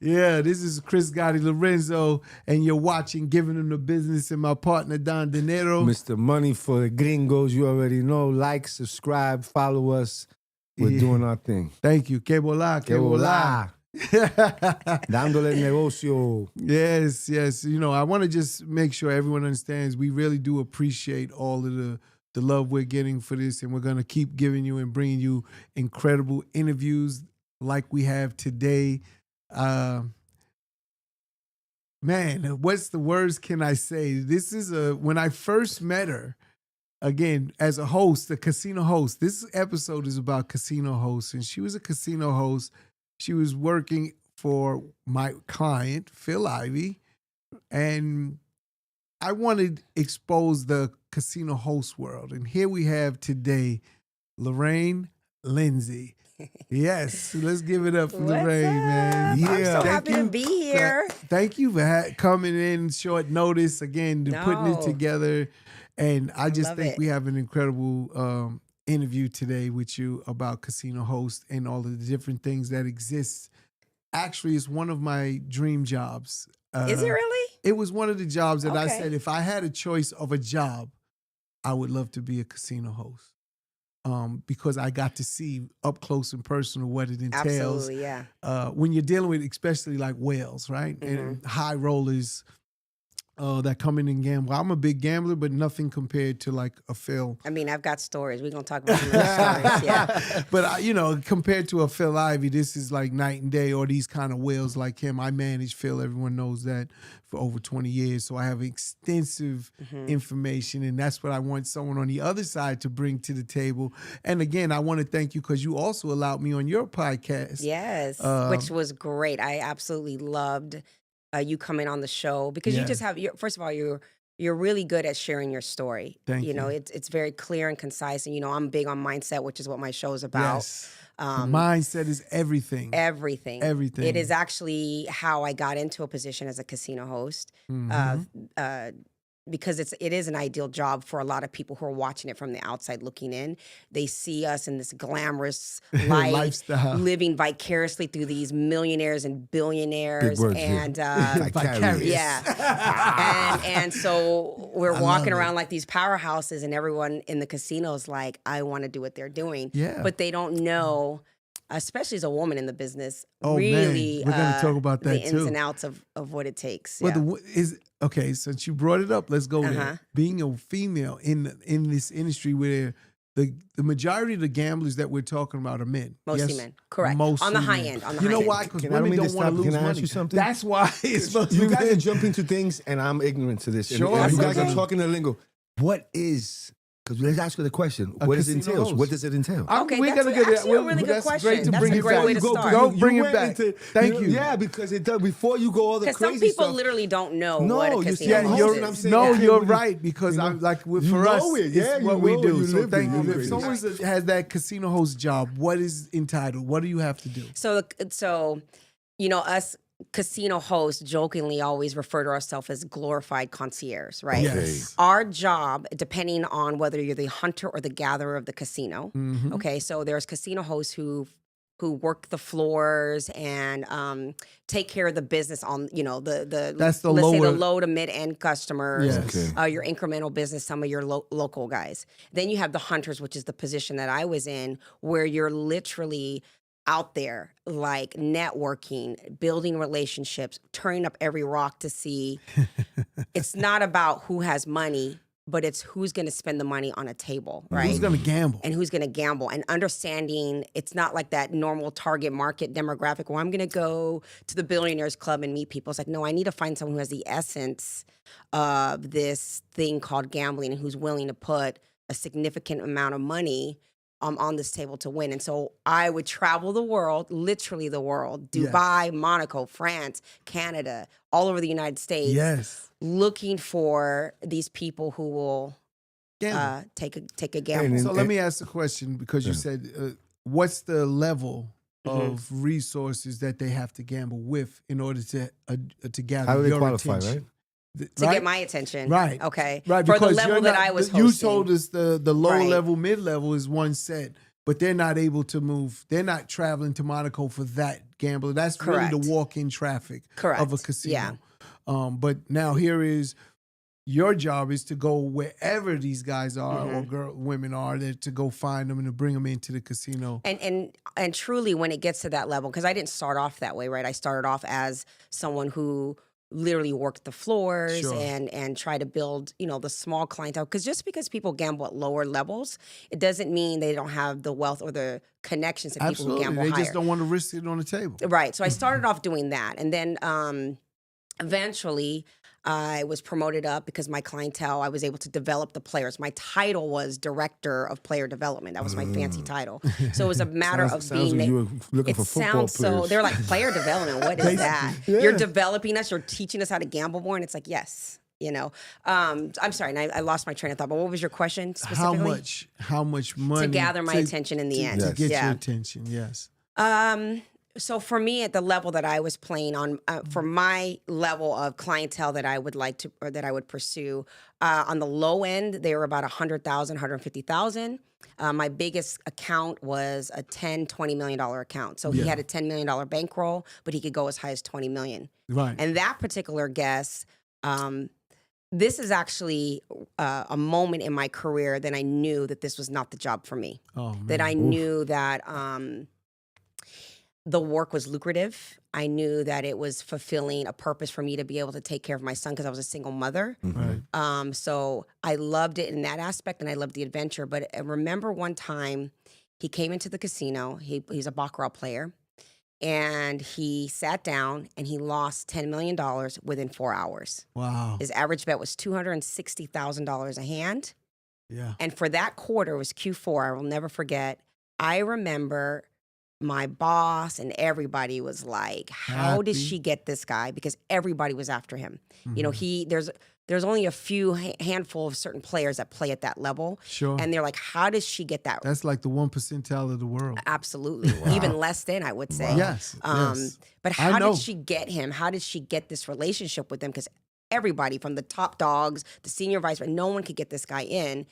Yeah, this is Chris Gotti Lorenzo, and you're watching Giving Them the Business, and my partner, Don De Niro. Mr. Money for the Gringos, you already know. Like, subscribe, follow us. We're doing our thing. Thank you. Que bola, que bola. Dándole negocio. Yes, yes. You know, I want to just make sure everyone understands we really do appreciate all of the love we're getting for this, and we're going to keep giving you and bringing you incredible interviews like we have today. Man, what's the words can I say? This is when I first met her, again, as a host, a casino host. This episode is about casino hosts, and she was a casino host. She was working for my client, Phil Ivey, and I wanted to expose the casino host world. And here we have today, Lorraine Lindsay. Yes, let's give it up for Lorraine, man. Yeah, I'm so happy to be here. Thank you for coming in short notice again, putting it together. And I just think we have an incredible interview today with you about casino host and all of the different things that exist. Actually, it's one of my dream jobs. Is it really? It was one of the jobs that I said if I had a choice of a job, I would love to be a casino host. Because I got to see up close and personal what it entails. Absolutely, yeah. When you're dealing with especially like whales, right? Mm-hmm. And high rollers that come in and gamble. I'm a big gambler, but nothing compared to like a Phil. I mean, I've got stories. We're going to talk about some of those stories, yeah. But, compared to a Phil Ivey, this is like night and day, or these kind of whales like him. I manage Phil, everyone knows that, for over 20 years. So I have extensive information, and that's what I want someone on the other side to bring to the table. And again, I want to thank you because you also allowed me on your podcast. Yes, which was great. I absolutely loved you coming on the show because you just have, first of all, you're really good at sharing your story. Thank you. You know, it's very clear and concise, and I'm big on mindset, which is what my show is about. Yes. Mindset is everything. Everything. Everything. It is actually how I got into a position as a casino host. Because it is an ideal job for a lot of people who are watching it from the outside looking in. They see us in this glamorous life, lifestyle, living vicariously through these millionaires and billionaires. Big words, and vicarious. Yeah. and so we're walking around like these powerhouses, and everyone in the casino is like, I want to do what they're doing. Yeah. But they don't know, especially as a woman in the business, man. We're going to talk about that the too. ins and outs of what it takes. Well, okay, since you brought it up, let's go there. Being a female in this industry where the majority of the gamblers that we're talking about are men. Mostly men, correct. Mostly on the high men. end. On the you high know end. why? Because Can I women don't want to lose Can I money. ask you something? That's why it's supposed to You be guys men. are jumping to things, and I'm ignorant to this. Sure. And you That's guys okay. are talking the lingo. What is... Because let's ask you the question. A What does it casino entail? host. What does it entail? Okay, we're that's gonna get actually a really good that's question. Great to That's bring a it great back. way to start. Go bring it went back. Thank you. Yeah, because it does. Before you go all the Because crazy some people stuff, literally don't know No, what a you casino see, host you're, is. I'm saying. no, Yeah. you're right because You know, I'm like you for us, know it. it's Yeah, what you we know, do. you So live it, thank you you. live If it. someone has that casino host job, what is entitled? What do you have to do? So us casino hosts jokingly always refer to ourselves as glorified concierge, right? Yes. Our job, depending on whether you're the hunter or the gatherer of the casino, Mm-hmm. okay, so there's casino hosts who work the floors and take care of the business on, the That's the let's say lower- the low to mid-end customers, Yes. Okay. your incremental business, some of your local guys. Then you have the hunters, which is the position that I was in, where you're literally out there, like networking, building relationships, turning up every rock to see. It's not about who has money, but it's who's going to spend the money on a table, right? Who's going to gamble? And who's going to gamble, and understanding it's not like that normal target market demographic where I'm going to go to the billionaires club and meet people. It's like, no, I need to find someone who has the essence of this thing called gambling and who's willing to put a significant amount of money on this table to win. And so I would travel the world, literally the world, Dubai, Monaco, France, Canada, all over the United States, Yes. looking for these people who will Gamble. take a gamble. So let me ask the question because you said, what's the level Mm-hmm. of resources that they have to gamble with in order to gather How do they your qualify, attention? To get my attention. Right. Okay. Right. For the because level you're that not- I was You hosting. told us the low Right. level, mid level is one set, but they're not able to move. They're not traveling to Monaco for that gambler. That's Correct. really the walk-in traffic Correct. of a casino. Yeah. But now here is your job is to go wherever these guys are or women are, to go find them and to bring them into the casino. And truly, when it gets to that level, because I didn't start off that way, right? I started off as someone who literally worked the floors Sure. and try to build, the small clientele. Because just because people gamble at lower levels, it doesn't mean they don't have the wealth or the connections to people Absolutely. who gamble They higher. just don't want to risk it on the table. Right. So I started off doing that. And then eventually I was promoted up because my clientele, I was able to develop the players. My title was Director of Player Development. That was my fancy title. So it was a matter of sounds being... like you were looking It for football sounds players. so... They're like, player development, what is that? Yeah. You're developing us, you're teaching us how to gamble more? And it's like, yes. I'm sorry, and I lost my train of thought, but what was your question specifically? How much money To gather my attention in the end. to get Yeah. your attention? Yes. So for me, at the level that I was playing on, for my level of clientele that I would like to, or that I would pursue, on the low end, they were about 100,000, 150,000. My biggest account was a $10-20 million account. So he had a $10 million bankroll, but he could go as high as 20 million. Right. And that particular guest, this is actually a moment in my career that I knew that this was not the job for me. Oh, man. That I knew that the work was lucrative. I knew that it was fulfilling a purpose for me to be able to take care of my son because I was a single mother. Right. So I loved it in that aspect, and I loved the adventure. But I remember one time he came into the casino. He's a baccarat player. And he sat down and he lost $10 million within 4 hours. Wow. His average bet was $260,000 a hand. Yeah. And for that quarter, it was Q4, I will never forget. I remember my boss and everybody was like, how did Happy. she get this guy? Because everybody was after him. Mm-hmm. There's only a few handful of certain players that play at that level. Sure. And they're like, how does she get that? That's like the 1% of the world. Absolutely. Even less than, I would say. Yes. Yes. But I how know. did she get him? How did she get this relationship with him? Because everybody from the top dogs, the senior vice president, no one could get this guy in.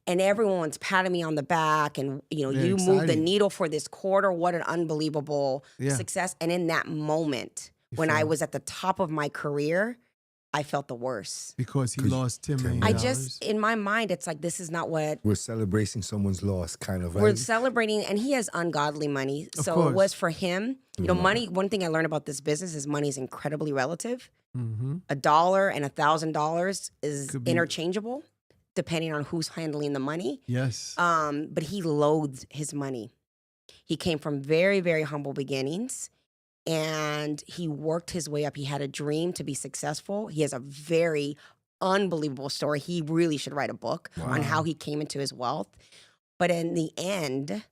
And everyone's patting me on the back and, you moved the exciting. needle for this quarter. What an unbelievable success. And in that moment, when I felt- was at the top of my career, I felt the worst. Because he lost $10 million. I just, in my mind, it's like, this is not what We're celebrating someone's loss, kind of, right? we're celebrating, and he has ungodly money. Of So course. it was for him. Money, one thing I learned about this business is money is incredibly relative. Mm-hmm. $1 and $1,000 is Could be- interchangeable depending on who's handling the money. Yes. But he loathed his money. He came from very, very humble beginnings. And he worked his way up. He had a dream to be successful. He has a very unbelievable story. He really should write a book on how he came into his wealth. But in the end,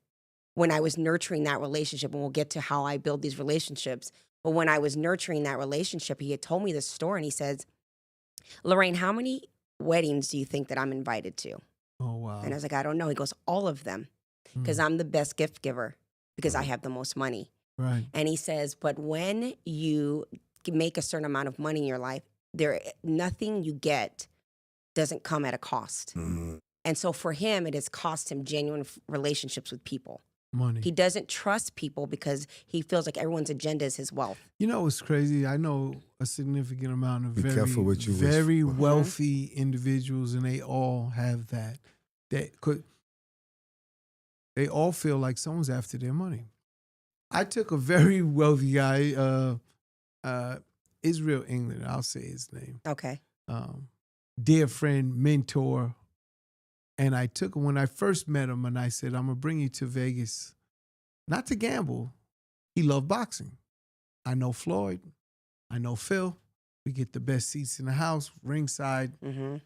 when I was nurturing that relationship, and we'll get to how I build these relationships, but when I was nurturing that relationship, he had told me this story, and he says, Lorraine, how many weddings do you think that I'm invited to? Oh, wow. And I was like, I don't know. He goes, all of them, because I'm the best gift giver, because I have the most money. Right. And he says, but when you make a certain amount of money in your life, nothing you get doesn't come at a cost. And so for him, it has cost him genuine relationships with people. Money. He doesn't trust people because he feels like everyone's agenda is his wealth. You know what's crazy? I know a significant amount of Be careful what you wish very for. wealthy individuals, and they all have that. They all feel like someone's after their money. I took a very wealthy guy, Israel England, I'll say his name. Okay. Dear friend, mentor. And I took him when I first met him, and I said, I'm going to bring you to Vegas, not to gamble. He loved boxing. I know Floyd. I know Phil. We get the best seats in the house, ringside. Mm-hmm.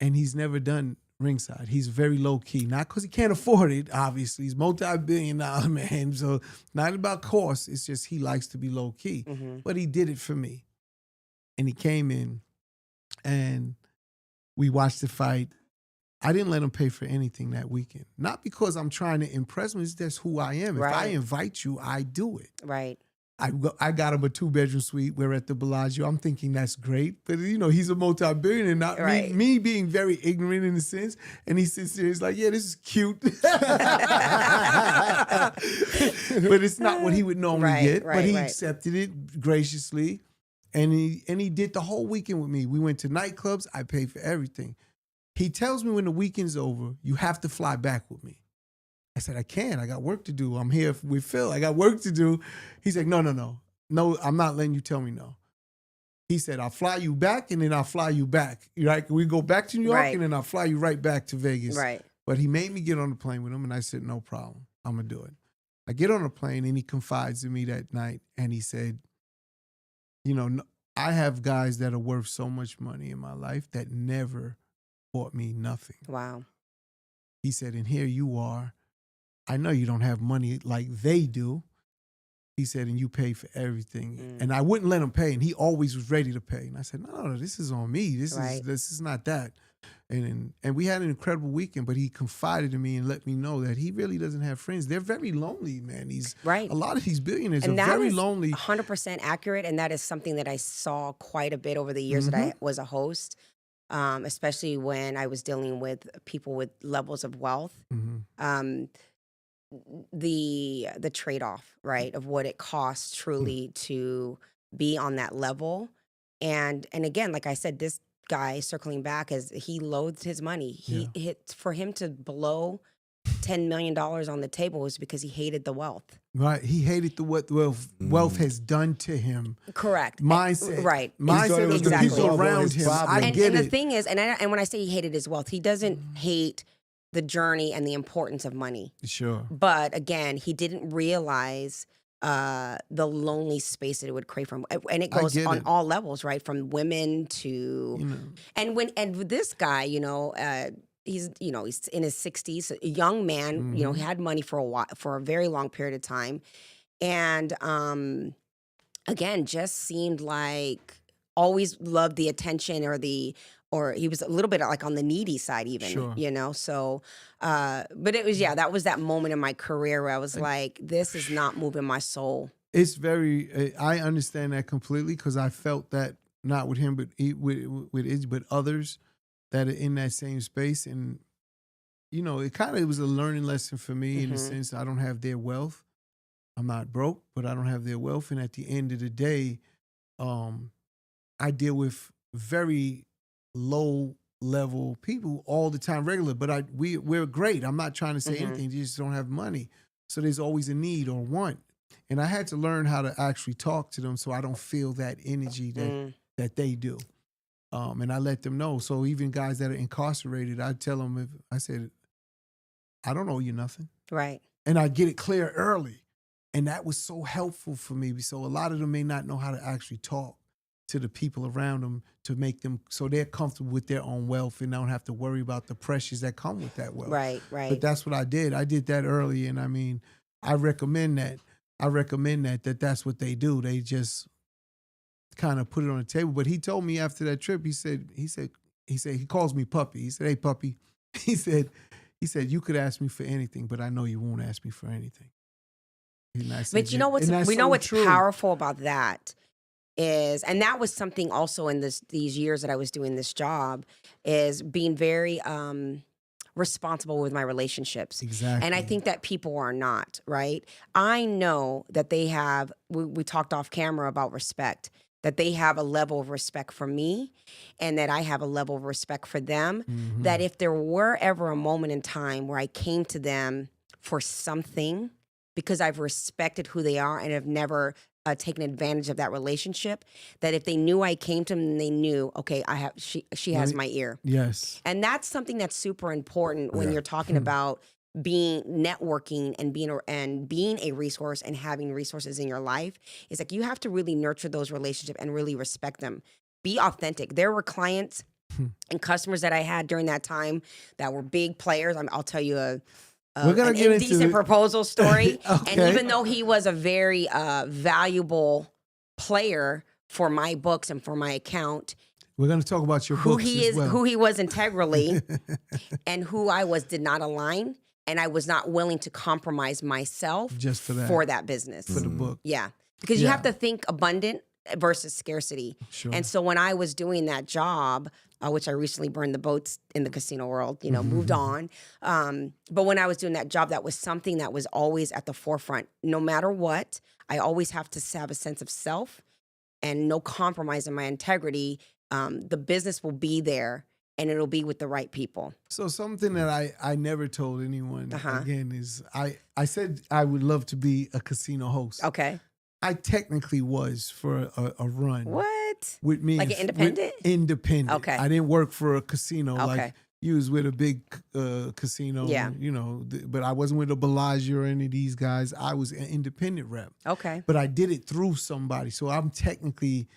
And he's never done ringside. He's very low key. Not because he can't afford it, obviously. He's multi-billion-dollar man. So not about cost. It's just he likes to be low key. Mm-hmm. But he did it for me. And he came in and we watched the fight. I didn't let him pay for anything that weekend. Not because I'm trying to impress him. It's just who I am. If I Right. invite you, I do it. Right. I got him a 2-bedroom suite. We're at the Bellagio. I'm thinking that's great. But, he's a multi-billionaire, not Right. me being very ignorant in a sense. And he sits there, he's like, yeah, this is cute. But it's not what he would normally Right, get. right, But he right. accepted it graciously. And he did the whole weekend with me. We went to nightclubs. I paid for everything. He tells me when the weekend's over, you have to fly back with me. I said, I can't. I got work to do. I'm here with Phil. I got work to do. He's like, no. No, I'm not letting you tell me no. He said, I'll fly you back and then I'll fly you back. Right? We go back to New York Right. and then I'll fly you right back to Vegas. Right. But he made me get on the plane with him and I said, no problem. I'm going to do it. I get on the plane and he confides in me that night and he said, I have guys that are worth so much money in my life that never bought me nothing. Wow. He said, and here you are. I know you don't have money like they do. He said, and you pay for everything. And I wouldn't let him pay. And he always was ready to pay. And I said, no, this is on me. This is not that. And we had an incredible weekend, but he confided in me and let me know that he really doesn't have friends. They're very lonely, man. Right. A lot of these billionaires And are that very is lonely. 100% accurate. And that is something that I saw quite a bit over the years that I was a host, especially when I was dealing with people with levels of wealth. The trade-off, right, of what it costs truly to be on that level. And again, like I said, this guy, circling back, as he loathed his money. For him to blow $10 million on the table was because he hated the wealth. Right. He hated what wealth has done to him. Correct. Mindset. Right. Mindset of the Exactly. people around him. I And get the it. thing is, and when I say he hated his wealth, he doesn't hate the journey and the importance of money. Sure. But again, he didn't realize the lonely space that it would create from, and it goes on all levels, right? From women to, and with this guy, he's in his 60s, a young man, he had money for a while, for a very long period of time, and again, just seemed like always loved the attention or he was a little bit like on the needy side even, so, but it was, that was that moment in my career where I was like, this is not moving my soul. It's very, I understand that completely because I felt that not with him, but with others that are in that same space. And, it was a learning lesson for me in the sense I don't have their wealth. I'm not broke, but I don't have their wealth. And at the end of the day, I deal with very low level people all the time, regular, but we're great. I'm not trying to say anything. You just don't have money. So there's always a need or want. And I had to learn how to actually talk to them so I don't feel that energy that they do. And I let them know. So even guys that are incarcerated, I tell them, I said, I don't owe you nothing. Right. And I get it clear early. And that was so helpful for me. So a lot of them may not know how to actually talk to the people around them to make them so they're comfortable with their own wealth and don't have to worry about the pressures that come with that wealth. Right. But that's what I did. I did that early, and I mean, I recommend that. That's what they do. They just kind of put it on the table. But he told me after that trip, he said he calls me puppy. He said, "Hey, puppy," he said, "You could ask me for anything, but I know you won't ask me for anything." But you know what's powerful about that is, and that was something also in these years that I was doing this job, is being very responsible with my relationships. Exactly. And I think that people are not, right? I know that they have, we talked off camera about respect, that they have a level of respect for me and that I have a level of respect for them, that if there were ever a moment in time where I came to them for something because I've respected who they are and have never taken advantage of that relationship, that if they knew I came to them and they knew, okay, she has my ear. Yes. And that's something that's super important when you're talking about being networking and being a resource and having resources in your life. It's like you have to really nurture those relationships and really respect them. Be authentic. There were clients and customers that I had during that time that were big players. I'll tell you we're gonna get into indecent proposal story. Okay. And even though he was a very valuable player for my books and for my account, we're going to talk about your books as well. Who he was integrally, and who I was did not align, and I was not willing to compromise myself just for that business. for the book. Yeah. because you have Yeah. to think abundant versus scarcity. Sure. And so when I was doing that job, which I recently burned the boats in the casino world, moved on. But when I was doing that job, that was something that was always at the forefront. No matter what, I always have to have a sense of self and no compromise in my integrity. The business will be there and it'll be with the right people. So something that I never told anyone Uh-huh. again is I said I would love to be a casino host. Okay. I technically was for a run. What? With me, Like and an independent? independent. Okay. I didn't work for a casino. Okay. Like you was with a big casino. Yeah. But I wasn't with a Bellagio or any of these guys. I was an independent rep. Okay. But I did it through somebody, so I'm technically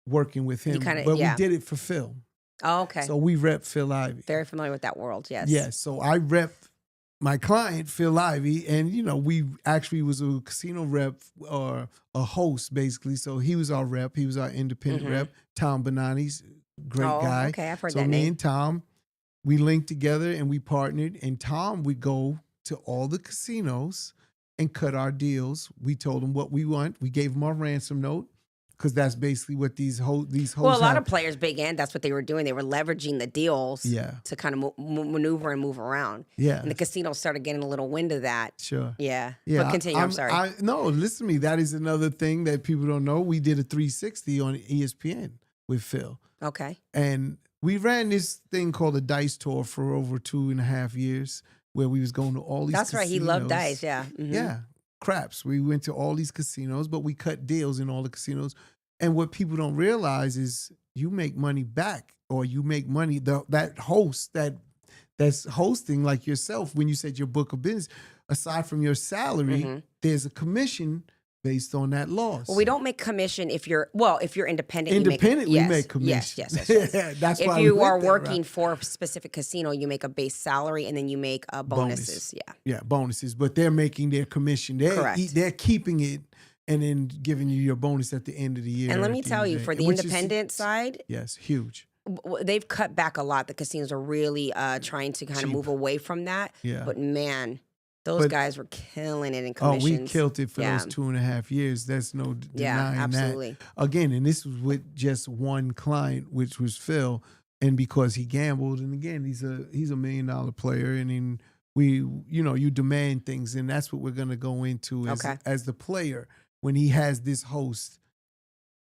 working with him. kinda- yeah. we did it for Phil. Oh, okay. So we rep Phil Ivey. Very familiar with that world. Yes. Yes. So I rep my client, Phil Ivey, and we actually was a casino rep or a host basically. So he was our rep. He was our independent Mhm. rep. Tom Bonani's great Oh, guy. okay. I've heard So that me name. and Tom, we linked together and we partnered. And Tom would go to all the casinos and cut our deals. We told him what we want. We gave him our ransom note because that's basically what these hosts. Well, a lot have. of players, big end, that's what they were doing. They were leveraging the deals Yeah. to kind of maneuver and move around. Yeah. And the casinos started getting a little wind of that. Sure. Yeah. Yeah, But continue. I'm sorry. No, listen to me. That is another thing that people don't know. We did a 360 on ESPN with Phil. Okay. And we ran this thing called a dice tour for over 2.5 years where we was going to all these That's right. He loved casinos. dice. Yeah. Mhm. Yeah. Craps. We went to all these casinos, but we cut deals in all the casinos. And what people don't realize is you make money back or you make money. That host that's hosting like yourself, when you said your book of business, aside from your salary, Mhm. there's a commission based on that loss. Well, we don't make commission if you're independent. Independent, you we make, make commission. Yes. That's If why you we are went that working route. for a specific casino, you make a base salary and then you make bonuses. Yeah. Yeah, bonuses, but they're making their commission. Correct. They're keeping it and then giving you your bonus at the end of the year. And let at me the tell end of you, day, for the which is- independent side, yes, huge. they've cut back a lot. The casinos are really trying to kind of Cheap. move away from that. Yeah. But man, those But- guys were killing it in Oh, commissions. we killed it for Yeah. those 2.5 years. That's no Yeah, denying absolutely. that. Again, and this was with just one client, which was Phil, and because he gambled, and again, he's a $1 million player, and then you demand things, and that's what we're gonna go into Okay. as the player when he has this host.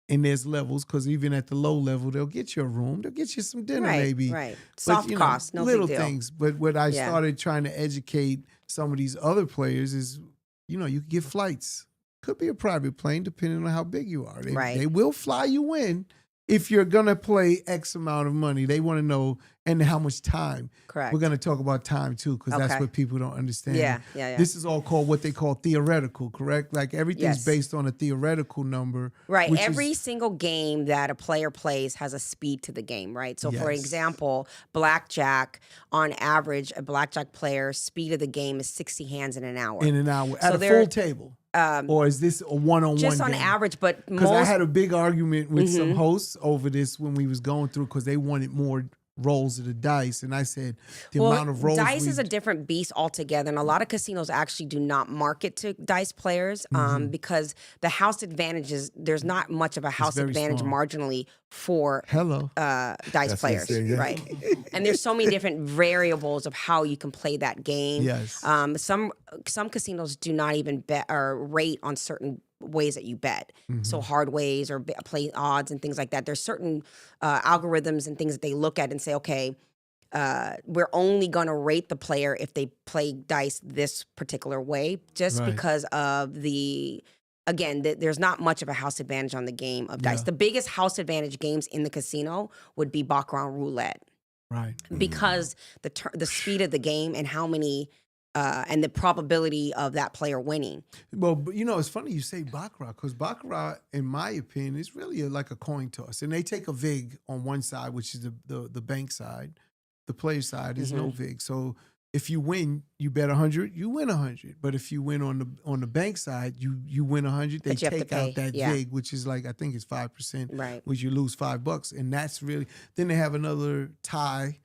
And there's levels, because even at the low level, they'll get you a room, they'll get you some dinner, Right, maybe. right. But, Soft costs, no little big deal. things. But what I Yeah. started trying to educate some of these other players is, you could get flights. Could be a private plane, depending on how big you are. Right. They will fly you in if you're gonna play X amount of money. They want to know and how much time. Correct. We're gonna talk about time too, because that's Okay. what people don't understand. Yeah. This is all called what they call theoretical, correct? Like everything's Yes. based on a theoretical number. Right. which Every is- single game that a player plays has a speed to the game, right? So, for Yes. example, blackjack, on average, a blackjack player's speed of the game is 60 hands in an hour. in an hour So at a they're- full table. Or is this a one-on-one Just on game? average, but Because I most had a big argument with some Mhm. hosts over this when we was going through, because they wanted more rolls of the dice, and I said the amount of rolls. dice is a different beast altogether, and a lot of casinos actually do not market to dice players Mm-hmm. because the house advantages. There's not much of a house very advantage small. marginally for Hello. dice That's what players, I'm saying, yeah. right? And there's so many different variables of how you can play that game. Yes. Some casinos do not even bet or rate on certain ways that you bet. So hard ways or play odds and things like that. There's certain algorithms and things that they look at and say, okay, we're only going to rate the player if they play dice this particular way, just Right. because of there's not much of a house advantage on the game of dice. Yeah. The biggest house advantage games in the casino would be baccarat and roulette, Right. because the speed of the game and how many and the probability of that player winning. Well, but it's funny you say baccarat, because baccarat, in my opinion, is really like a coin toss, and they take a vig on one side, which is the bank side. The player side is no vig. So if you win, you bet 100, you win 100. But if you win on the bank side, you win 100. They But you have to take out pay, that yeah. vig, which is like, I think it's 5%, Right. which you lose $5, and that's really. Then they have another tie.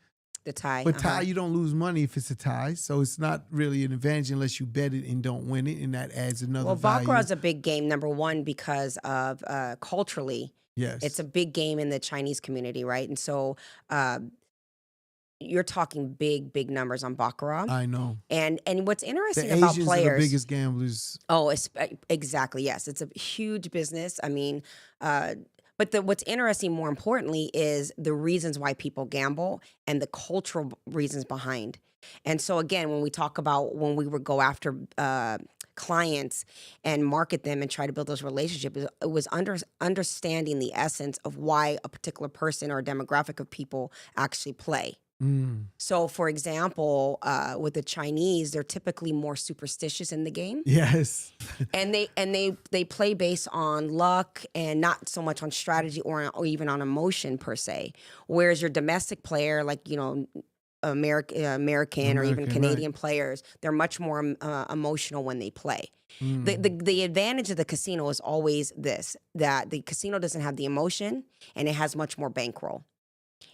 The tie. But tie, you don't lose money if it's a tie, so it's not really an advantage unless you bet it and don't win it, and that adds another Well, value. Baccarat is a big game, number one, because of culturally, Yes, it's a big game in the Chinese community, right? And so you're talking big numbers on Baccarat. I know. And what's interesting The about Asians players, are the biggest gamblers. oh, exactly, yes, it's a huge business. I mean, but what's interesting, more importantly, is the reasons why people gamble and the cultural reasons behind. And so again, when we talk about when we would go after clients and market them and try to build those relationships, it was understanding the essence of why a particular person or a demographic of people actually play. So, for example, with the Chinese, they're typically more superstitious in the game, Yes. and they play based on luck and not so much on strategy or even on emotion per se. Whereas your domestic player, like American or even Canadian players, they're much more emotional when they play. The advantage of the casino is always this: that the casino doesn't have the emotion and it has much more bankroll.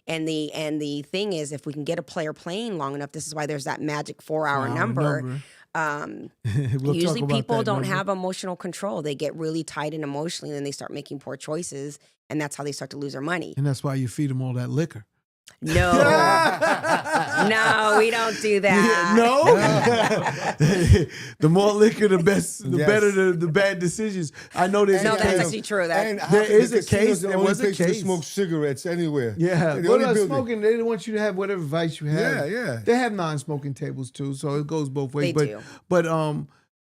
And the thing is, if we can get a player playing long enough, this is why there's that magic 4-hour number. Usually people don't have emotional control. They get really tied in emotionally, and then they start making poor choices, and that's how they start to lose their money. And that's why you feed them all that liquor. No, no, we don't do that. No, the more liquor, the best, the better the bad decisions. I know there's No, a that's case. actually true. And That There how is the a case. casino's the There only was a place to case. smoke cigarettes anywhere. Yeah, The well, only not building. smoking. They want you to have whatever vice you have. Yeah. They have non-smoking tables too, so it goes both ways. They do. But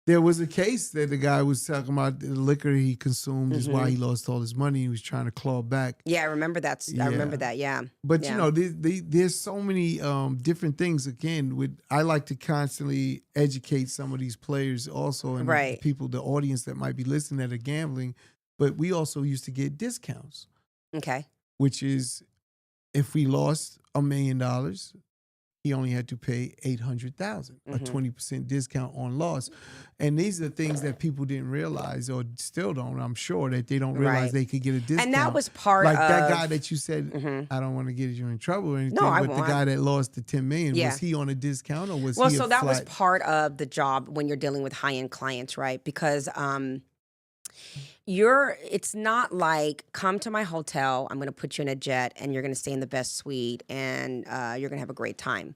there was a case that the guy was talking about the liquor he consumed is why he lost all his money. He was trying to claw back. Yeah, I remember that. I remember that. Yeah. But Yeah. you know, there's so many different things. Again, I like to constantly educate some of these players also, and Right. the audience that might be listening that are gambling. But we also used to get discounts, Okay. which is if we lost $1 million, he only had to pay $800,000, a 20% discount on loss. And these are things that people didn't realize, or still don't. I'm sure that they don't realize Right. they could get a discount. And that was part like of that guy that you said. I don't want to get you in trouble or anything. No, I but the won't. guy that lost the $10 million, Yeah. was he on a discount or was Well, he? so a that was flat? part of the job when you're dealing with high-end clients, right? Because it's not like, come to my hotel, I'm going to put you in a jet and you're going to stay in the best suite and you're going to have a great time.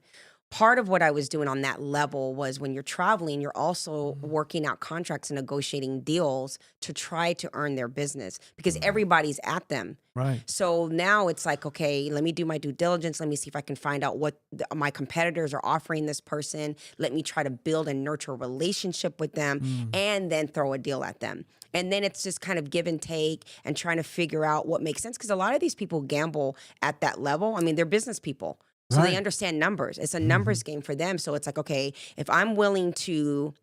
Part of what I was doing on that level was when you're traveling, you're also working out contracts and negotiating deals to try to earn their business because everybody's at them. Right. So now it's like, okay, let me do my due diligence. Let me see if I can find out what my competitors are offering this person. Let me try to build and nurture a relationship with them and then throw a deal at them. And then it's just kind of give and take and trying to figure out what makes sense. Because a lot of these people gamble at that level. I mean, they're business people. So Right. they understand numbers. It's a numbers game for them. So it's like, okay, if I'm willing to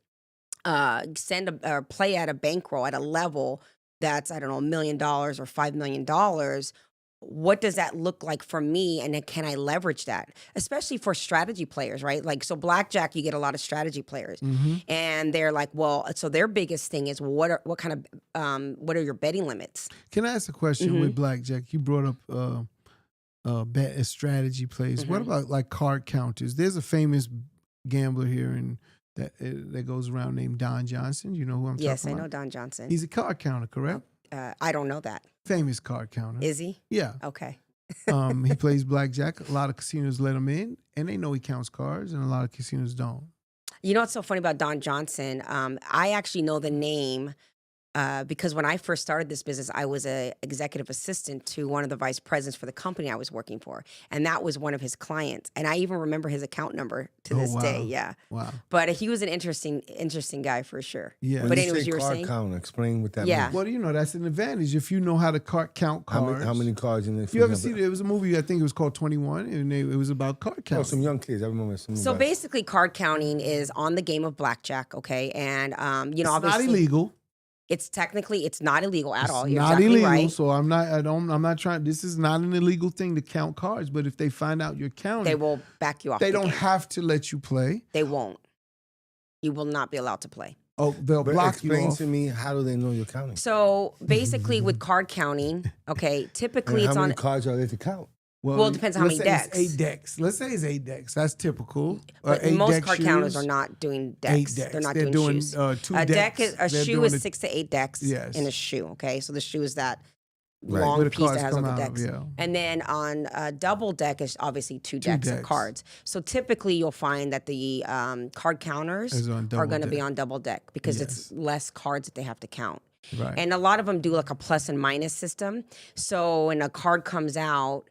or play at a bankroll at a level that's, I don't know, $1 million or $5 million, what does that look like for me? And then can I leverage that? Especially for strategy players, right? Like, so blackjack, you get a lot of strategy players. And they're like, well, so their biggest thing is, what are your betting limits? Can I ask a question with blackjack? You brought up bet strategy plays. What about like card counters? There's a famous gambler here and that goes around named Don Johnson. You know who I'm Yes, talking I about? know Don Johnson. He's a card counter, correct? I don't know that. Famous card counter. Is he? Yeah. Okay. He plays blackjack. A lot of casinos let him in, and they know he counts cards, and a lot of casinos don't. You know what's so funny about Don Johnson? I actually know the name because when I first started this business, I was an executive assistant to one of the vice presidents for the company I was working for. And that was one of his clients. And I even remember his account number to this day. wow. Yeah. Wow. But he was an interesting guy for sure. Yeah. When But you anyways, say you were card saying? count, explain what that Yeah. means. Well, you know, that's an advantage if you know how to count How cards. many cards in it? You ever see it? It was a movie, I think it was called 21, and it was about card Oh, counting. some young kids. I remember some. So guys. basically, card counting is on the game of blackjack, okay? And, you know, It's not obviously, illegal. it's not illegal at all. It's You're not exactly illegal, right. so I'm not trying. This is not an illegal thing to count cards. But if they find out you're counting, They will back you off. they the don't game. have to let you play. They won't. You will not be allowed to play. Oh, they'll But block you explain off. to me, how do they know you're counting? So basically, with card counting, okay, typically And it's how on. many cards are there to count? Well, it depends how let's many say it's decks. 8 decks. Let's say it's 8 decks. That's typical. But 8 most deck card counters shoes, are not doing 8 decks. decks. They're not They're doing doing shoes. 2 A decks. a They're shoe doing is it- 6 to 8 decks Yes. in a shoe. Okay, so the shoe is that Right. long Where the piece that cards has all come the out of, decks. yeah. And then on a double deck is obviously 2 decks of decks. cards. So typically you'll find that the card counters Is on are double going to be deck. on double deck because Yes. it's less cards that they have to count. Right. And a lot of them do like a plus and minus system. So when a card comes out,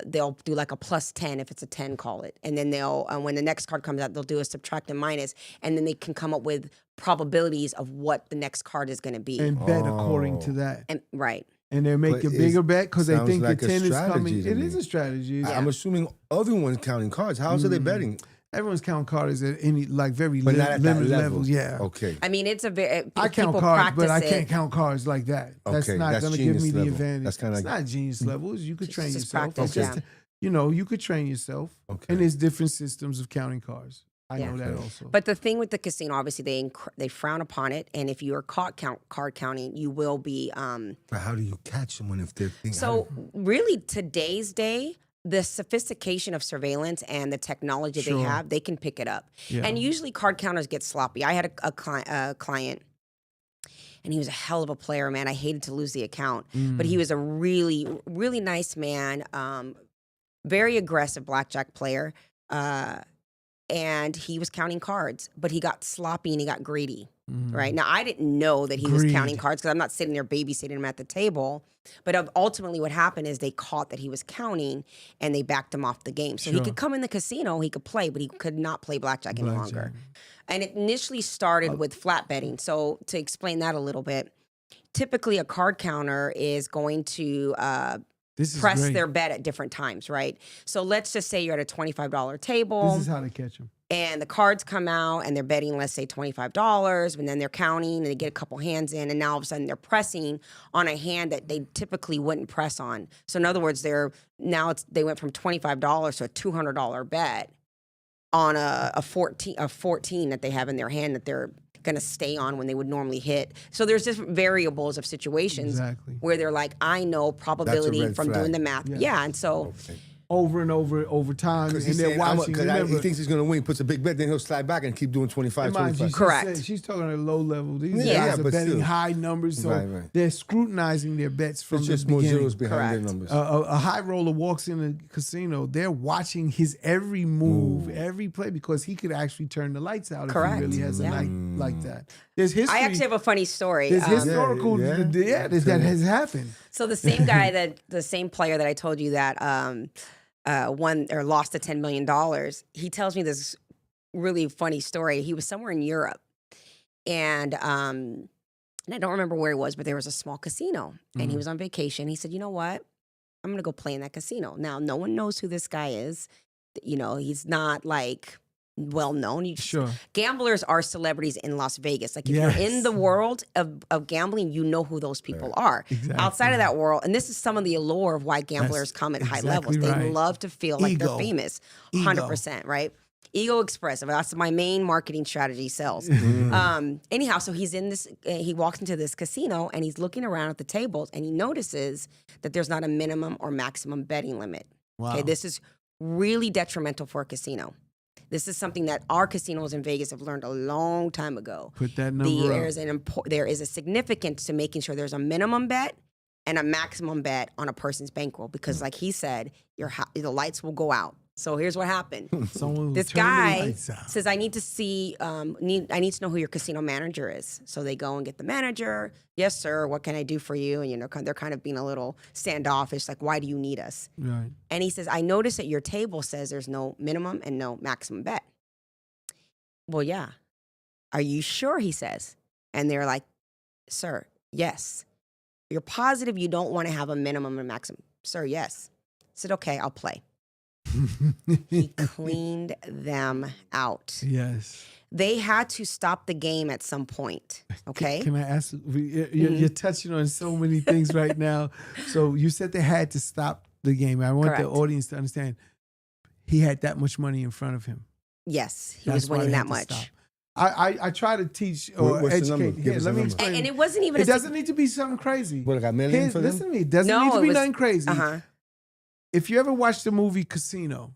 they'll do like a plus 10 if it's a 10, call it. And then they'll, when the next card comes out, they'll do a subtract and minus. And then they can come up with probabilities of what the next card is going to be. and bet according to that. And right. And they make But a bigger bet because they sounds think like the a 10 is strategy coming. to It me. is a strategy. I'm assuming everyone's counting cards. How else are they betting? Everyone's counting cards at any, like, very But not at that limited level. levels. Yeah. Okay. I mean, it's a very, I count people cards, but I practice can't it. count cards like that. That's Okay, not that's going to give me genius the level. advantage. That's kinda it's like- not genius levels. You could train just yourself. practice, It's just, you know, you could train yourself. Okay. And there's different systems of counting cards. I Yeah. know that Okay. also. But the thing with the casino, obviously, they frown upon it, and if you are caught card counting, you will be. But how do you catch someone if they're thinking? So really, today's day, the sophistication of surveillance and the technology Sure. they have, they can pick it up. Yeah. And usually, card counters get sloppy. I had a client. And he was a hell of a player, man. I hated to lose the account, but he was a really, really nice man. Very aggressive blackjack player. And he was counting cards, but he got sloppy and he got greedy, right? Now, I didn't know that he was counting Greed. cards because I'm not sitting there babysitting him at the table. But ultimately what happened is they caught that he was counting and they backed him off the game. So he Sure. could come in the casino, he could play, but he could not play blackjack any Blackjack. longer. And it initially started with flat betting. So to explain that a little bit, typically a card counter is going to This is press great. their bet at different times, right? So let's just say you're at a $25 table This is how they catch them. and the cards come out and they're betting, let's say $25, and then they're counting and they get a couple hands in, and now all of a sudden they're pressing on a hand that they typically wouldn't press on. So in other words, they went from $25 to a $200 bet on a 14 that they have in their hand that they're going to stay on when they would normally hit. So there's different variables of situations Exactly. where they're like, I know probability red from flag. doing the math. Yeah, and so Over and over time, and Because he's they're saying, watching. he Remember, thinks he's going to win. He puts a big bet, then he'll slide back and keep doing 25, mind you, 25. she Correct. said- she's talking at a low level. These Yeah. guys are but betting still. high numbers, so Right. they're scrutinizing their bets from It's the just more beginning. zeros behind Correct. their numbers. A high roller walks in a casino, they're watching his every move, every play, because he could actually turn the lights out Correct. if he really has a Yeah. night like that. There's history. I actually have a funny story. there's historical, yeah. that has happened. So the same guy the same player that I told you that won or lost the $10 million, he tells me this really funny story. He was somewhere in Europe and I don't remember where he was, but there was a small casino and he was on vacation. He said, you know what? I'm going to go play in that casino. Now, no one knows who this guy is. You know, he's not like well known. Sure. Gamblers are celebrities in Las Vegas. Like if you're in Yes. the world of gambling, you know who those people are. Exactly. Outside of that world, and this is some of the allure of why gamblers That's come at high exactly levels. They right. love to feel like Ego. they're famous. Ego. 100%, right? Ego expressive. That's my main marketing strategy, sales. Anyhow, so he's in this, he walks into this casino and he's looking around at the tables and he notices that there's not a minimum or maximum betting limit. Wow. Okay, this is really detrimental for a casino. This is something that our casinos in Vegas have learned a long time ago. Put that number There is a significance to making sure there's a minimum bet and a maximum bet on a person's bankroll because, like he said, the lights will go out. So here's what happened. Someone will This turn the guy lights out. says, I need to see, I need to know who your casino manager is. So they go and get the manager. Yes, sir. What can I do for you? And, you know, they're kind of being a little standoffish, like, why do you need us? Right. And he says, I noticed that your table says there's no minimum and no maximum bet. Well, yeah. Are you sure? He says. And they're like, sir, yes. You're positive you don't want to have a minimum and maximum? Sir, yes. I said, okay, I'll play. He cleaned them out. Yes. They had to stop the game at some point. Okay. Can I ask? You're touching on so many things right now. So you said they had to stop the game. I want the Correct. audience to understand. He had that much money in front of him. Yes, he That's was why winning they that had to much. stop. I try to teach or What's the number? educate. Give Here, us let a me number. explain. And it wasn't even It doesn't need to be something crazy. What, like a million for them? Listen to me. It doesn't No, need to it be was- nothing crazy. Uh-huh. if you ever watched the movie Casino,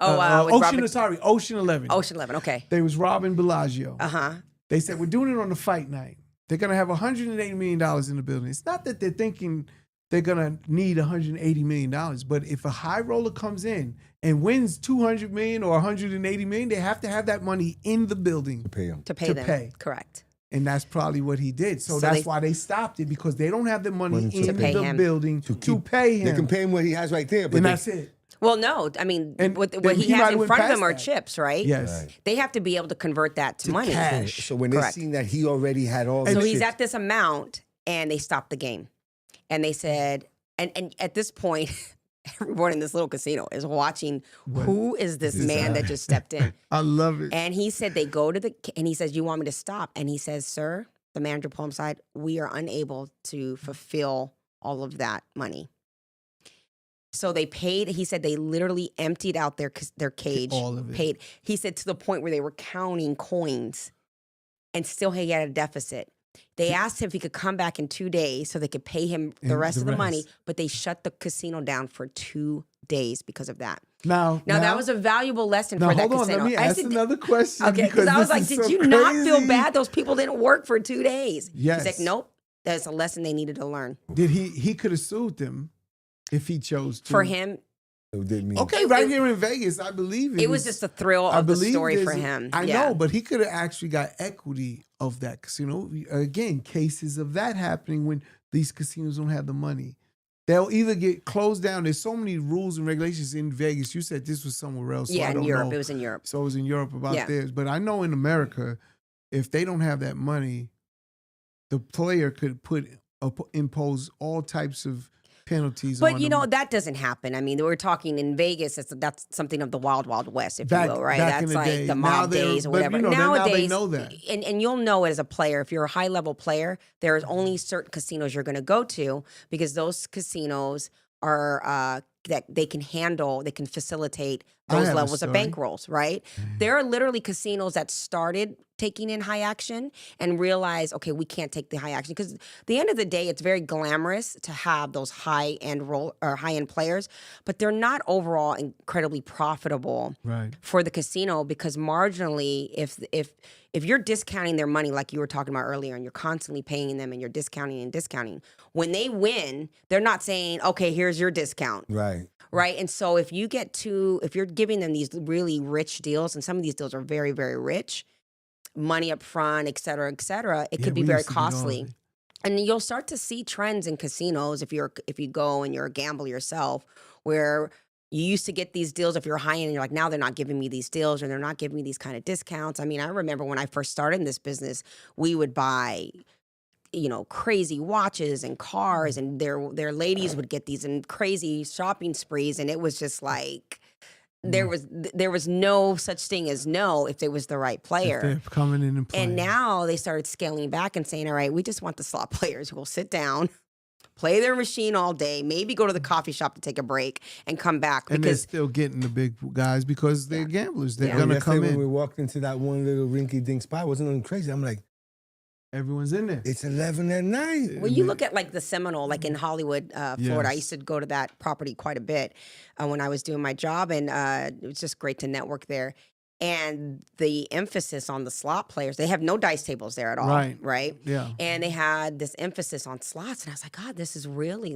with Ocean 11. Ocean 11. Okay. They was Robin Bellagio. Uh-huh. They said, we're doing it on the fight night. They're going to have $180 million in the building. It's not that they're thinking they're going to need $180 million, but if a high roller comes in and wins $200 million or $180 million, they have to have that money in the building To pay him. To pay To them. pay. Correct. And that's probably what he did. So that's why they stopped it, because they don't have the money Money to in pay the him. building to pay him. They can pay him what he has right there, but and they- that's it. Well, no. I mean, And what then he he has might in went front of past him are that. chips, right? Yes. Right. They have to be able to convert that to money. cash. So when they Correct. seen that he already had all And So the he's chips- at this amount, and they stopped the game. And they said, and at this point, everyone in this little casino is watching, who is this man that just stepped in? I love it. And he said, they go to and he says, you want me to stop? And he says, sir, the manager pulled him aside, we are unable to fulfill all of that money. So they paid, he said they literally emptied out their cage. All of it. Paid. He said to the point where they were counting coins and still he had a deficit. They asked him if he could come back in 2 days so they could pay him the And rest the of the money, rest. but they shut the casino down for 2 days because of that. Now That was a valuable lesson now for that hold on. casino. Let me I ask said, another question. okay, because I was like, this is did so you not feel crazy. bad? Those people didn't work for 2 days. Yes. He's like, nope, that's a lesson they needed to learn. Did he could have sued them if he chose to. For him, It didn't mean Okay, right here in Vegas, I believe it was just the thrill I of the believe story for there's- him. I Yeah. know, but he could have actually got equity of that casino. Again, cases of that happening when these casinos don't have the money. They'll either get closed down. There's so many rules and regulations in Vegas. You said this was somewhere else. So Yeah, I in don't Europe. know. It was in Europe. So it was in Europe about Yeah. theirs. But I know in America, if they don't have that money, the player could impose all types of penalties. But on you them. know that doesn't happen. I mean, we're talking in Vegas. That's something of the wild, wild west, if Back- you will, right? back in That's the like day. the Now mob they're- days or but, whatever. you know, now they Nowadays, know that. and you'll know it as a player. If you're a high level player, there's only certain casinos you're going to go to because those casinos are that they can handle, they can facilitate I those have a levels of story. bankrolls, right? There are literally casinos that started taking in high action and realized, okay, we can't take the high action because at the end of the day, it's very glamorous to have those high end players, but they're not overall incredibly profitable Right. for the casino because marginally, if you're discounting their money like you were talking about earlier, and you're constantly paying them and you're discounting, when they win, they're not saying, okay, here's your discount. right. Right. And so if you're giving them these really rich deals, and some of these deals are very, very rich, money up front, et cetera, it Yeah, could be we very used to get all of costly. it. And you'll start to see trends in casinos if you go and you're a gambler yourself, where you used to get these deals if you're high end and you're like, now they're not giving me these deals or they're not giving me these kind of discounts. I mean, I remember when I first started in this business, we would buy crazy watches and cars, and their ladies would get these and crazy shopping sprees, and it was just like there was no such thing as no if it was the right If player. they're coming in and playing. And now they started scaling back and saying, all right, we just want the slot players who will sit down, play their machine all day, maybe go to the coffee shop to take a break and come back and they're because still getting the big guys because they're gamblers. They're Yeah. gonna Yesterday come when we in. walked into that one little rinky dink spot, wasn't nothing crazy. I'm like, Everyone's in there. it's 11 at night. when you look at like the Seminole, like in Hollywood, Florida, I Yes. used to go to that property quite a bit when I was doing my job, and it was just great to network there. And the emphasis on the slot players, they have no dice tables there at all, right? Yeah. And they had this emphasis on slots, and I was like, God, this is really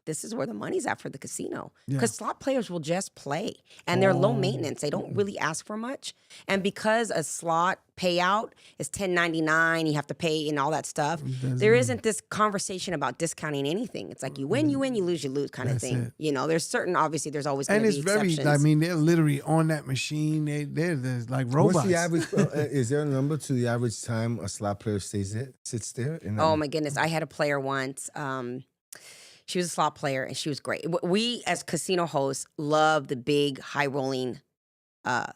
this is where the money's at for the casino. Yeah. Because slot players will just play, and they're low maintenance. They don't really ask for much. And because a slot payout is $10.99, you have to pay and all that stuff, there isn't this conversation about discounting anything. It's like you win, you lose kind of That's thing. it. There's there's always going And to it's be very, exceptions. I mean, they're literally on that machine. They're like robots. What's the average? Is there a number to the average time a slot player sits there? Oh my goodness. I had a player once. She was a slot player and she was great. We as casino hosts love the big high rolling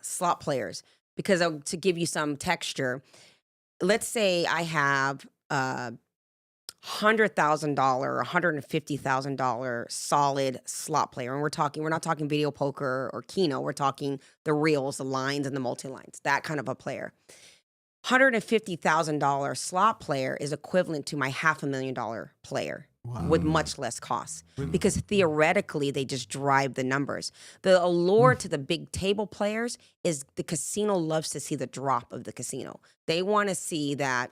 slot players because to give you some texture, let's say I have $100,000, $150,000 solid slot player. And we're not talking video poker or Keno. We're talking the reels, the lines and the multi-lines, that kind of a player. $150,000 slot player is equivalent to my $500,000 player with much less costs because theoretically they just drive the numbers. The allure to the big table players is the casino loves to see the drop of the casino. They want to see that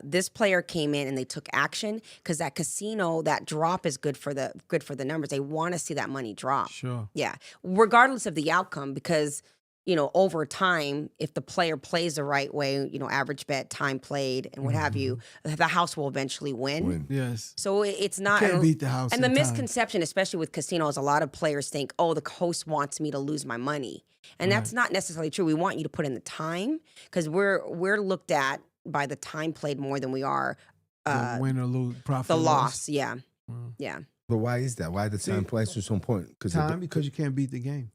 this player came in and they took action because that casino, that drop is good for the numbers. They want to see that money drop. Sure. Yeah, regardless of the outcome, because over time, if the player plays the right way, average bet, time played, and what have you, the house will eventually win. Yes. So it's not Can't beat the house. And the in time. misconception, especially with casinos, a lot of players think, oh, the host wants me to lose my money. And that's not necessarily true. We want you to put in the time because we're looked at by the time played more than we are The win or lose, profit the or loss. Yeah. Mm. Yeah. But why is that? Why the time place is so important? Time because you can't beat the game.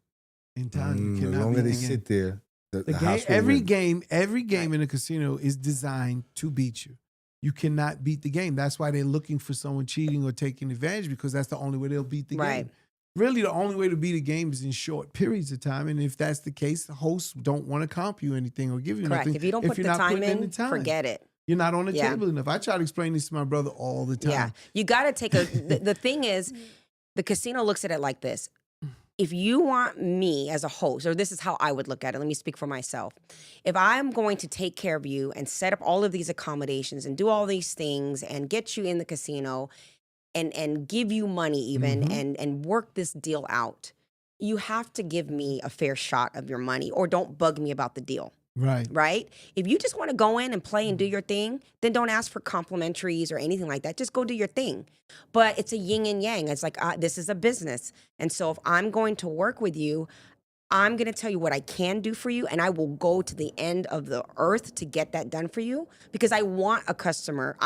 In time, you the cannot longer beat they the game. sit there, the The game, house will every win. game in a casino is designed to beat you. You cannot beat the game. That's why they're looking for someone cheating or taking advantage because that's the only way they'll beat the Right. game. Really, the only way to beat a game is in short periods of time. And if that's the case, the hosts don't want to comp you anything or give you Correct. nothing. If you don't put the you're not time putting in, forget it. You're not on the Yeah. table enough. I try to explain this to my brother all the time. Yeah. You got to take the thing is, the casino looks at it like this. If you want me as a host, or this is how I would look at it, let me speak for myself. If I'm going to take care of you and set up all of these accommodations and do all these things and get you in the casino and give you money even and work this deal out, you have to give me a fair shot of your money or don't bug me about the deal. Right. Right? If you just want to go in and play and do your thing, then don't ask for complimentaries or anything like that. Just go do your thing. But it's a yin and yang. It's like, this is a business. And so if I'm going to work with you, I'm going to tell you what I can do for you, and I will go to the end of the earth to get that done for you because I want a customer.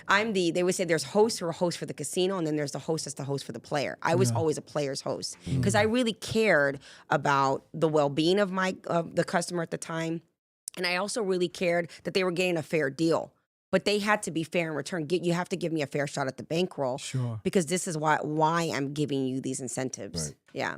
They would say there's hosts who are hosts for the casino, and then there's the host that's the host for the player. I was always a player's host because I really cared about the well-being of the customer at the time. And I also really cared that they were getting a fair deal. But they had to be fair in return. You have to give me a fair shot at the bankroll. Sure. Because this is why I'm giving you these incentives. Right. Yeah.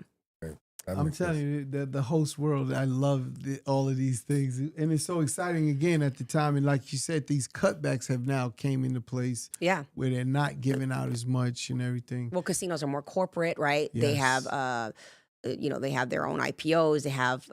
I'm telling you, the host world, I love all of these things. And it's so exciting again at the time. And like you said, these cutbacks have now came into place Yeah. where they're not giving out as much and everything. Well, casinos are more corporate, right? They Yes. have, they have their own IPOs. They have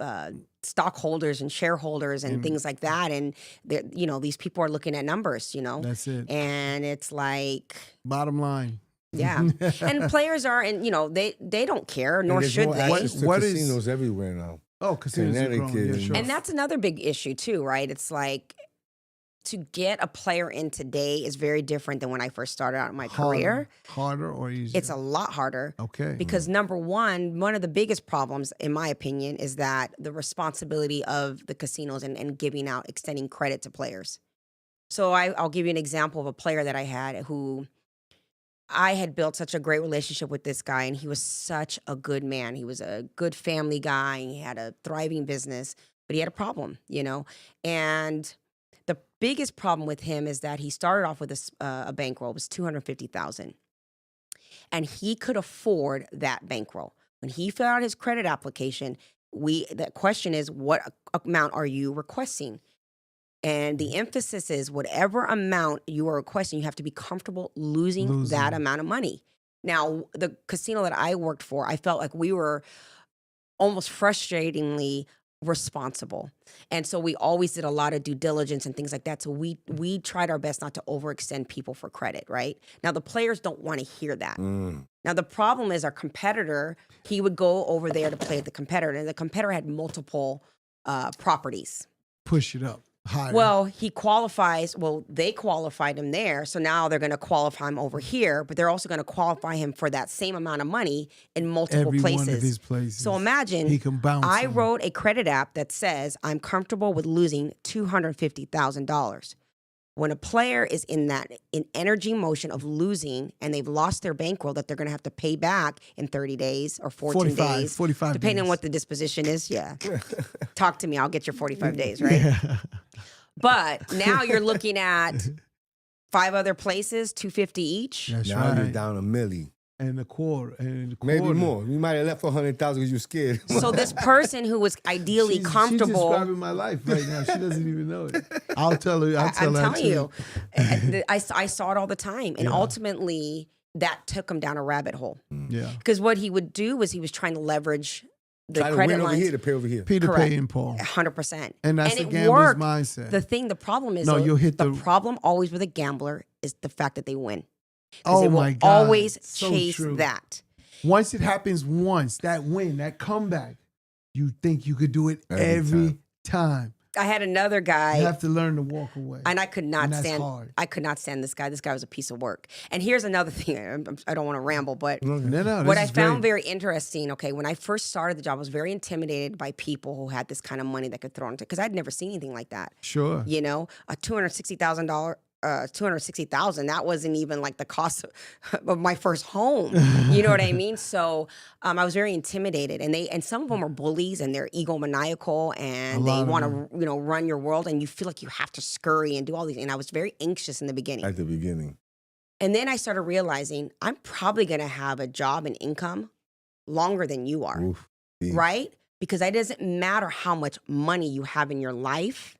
stockholders and shareholders and things like that. And these people are looking at numbers. That's it. And it's like, Bottom line. yeah. And players are, and they don't care, nor And there's should more they. access to What is- casinos everywhere now. Oh, casinos are growing. Connecticut Yeah, and- sure. And that's another big issue too, right? It's like to get a player in today is very different than when I first started out in my career. Harder or easier? It's a lot harder. Okay. Because number one of the biggest problems, in my opinion, is that the responsibility of the casinos and giving out, extending credit to players. So I'll give you an example of a player that I had who I had built such a great relationship with this guy, and he was such a good man. He was a good family guy. He had a thriving business, but he had a problem, And the biggest problem with him is that he started off with a bankroll. It was $250,000. And he could afford that bankroll. When he filled out his credit application, the question is, what amount are you requesting? And the emphasis is whatever amount you are requesting, you have to be comfortable losing that amount of money. Now, the casino that I worked for, I felt like we were almost frustratingly responsible. And so we always did a lot of due diligence and things like that. So we tried our best not to overextend people for credit, right? Now, the players don't want to hear that. Now, the problem is our competitor, he would go over there to play with the competitor, and the competitor had multiple properties. Push it up higher. Well, they qualified him there. So now they're going to qualify him over here, but they're also going to qualify him for that same amount of money in multiple Every places. one of his places. So imagine he can bounce. I on. wrote a credit app that says I'm comfortable with losing $250,000. When a player is in energy motion of losing and they've lost their bankroll that they're going to have to pay back in 30 days or 14 days, 45 depending days. on what the disposition is. Yeah. Talk to me. I'll get your 45 days, right? Yeah. But now you're looking at 5 other places, $250 each. That's Now you're right. down $1 million. and a quarter. Maybe more. You might have left for 100,000 because you're scared. So this person who was ideally She's comfortable. describing my life right now. She doesn't even know it. I'll tell her. I'm telling too. you, I saw it all the time, and ultimately that took him down a rabbit hole. Yeah. Because what he would do was he was trying to leverage the Try to credit win over lines. here to pay over here. Peter Correct. paying Paul. 100%. And that's the it gambler's worked. mindset. The problem is, No, though, you'll hit the the- problem always with a gambler is the fact that they win. 'Cause Oh they will my God. always So chase true. that. Once it happens once, that win, that comeback, you think you could do it Every every time. I had another guy. You have to learn to walk away. And I could not And that's stand. hard. I could not stand this guy. This guy was a piece of work. And here's another thing. I don't want to ramble, but No, what this I is found great. very interesting. Okay, when I first started the job, I was very intimidated by people who had this kind of money that could throw into, because I'd never seen anything like that. Sure. You know, a $260,000. 260,000. That wasn't even like the cost of my first home. You know what I mean? So I was very intimidated, and some of them are bullies, and they're egomaniacal, and A they lot of want them. to run your world, and you feel like you have to scurry and do all these. And I was very anxious in the beginning. At the beginning. And then I started realizing I'm probably going to have a job and income longer than you are, Oof. Yeah. right? Because it doesn't matter how much money you have in your life.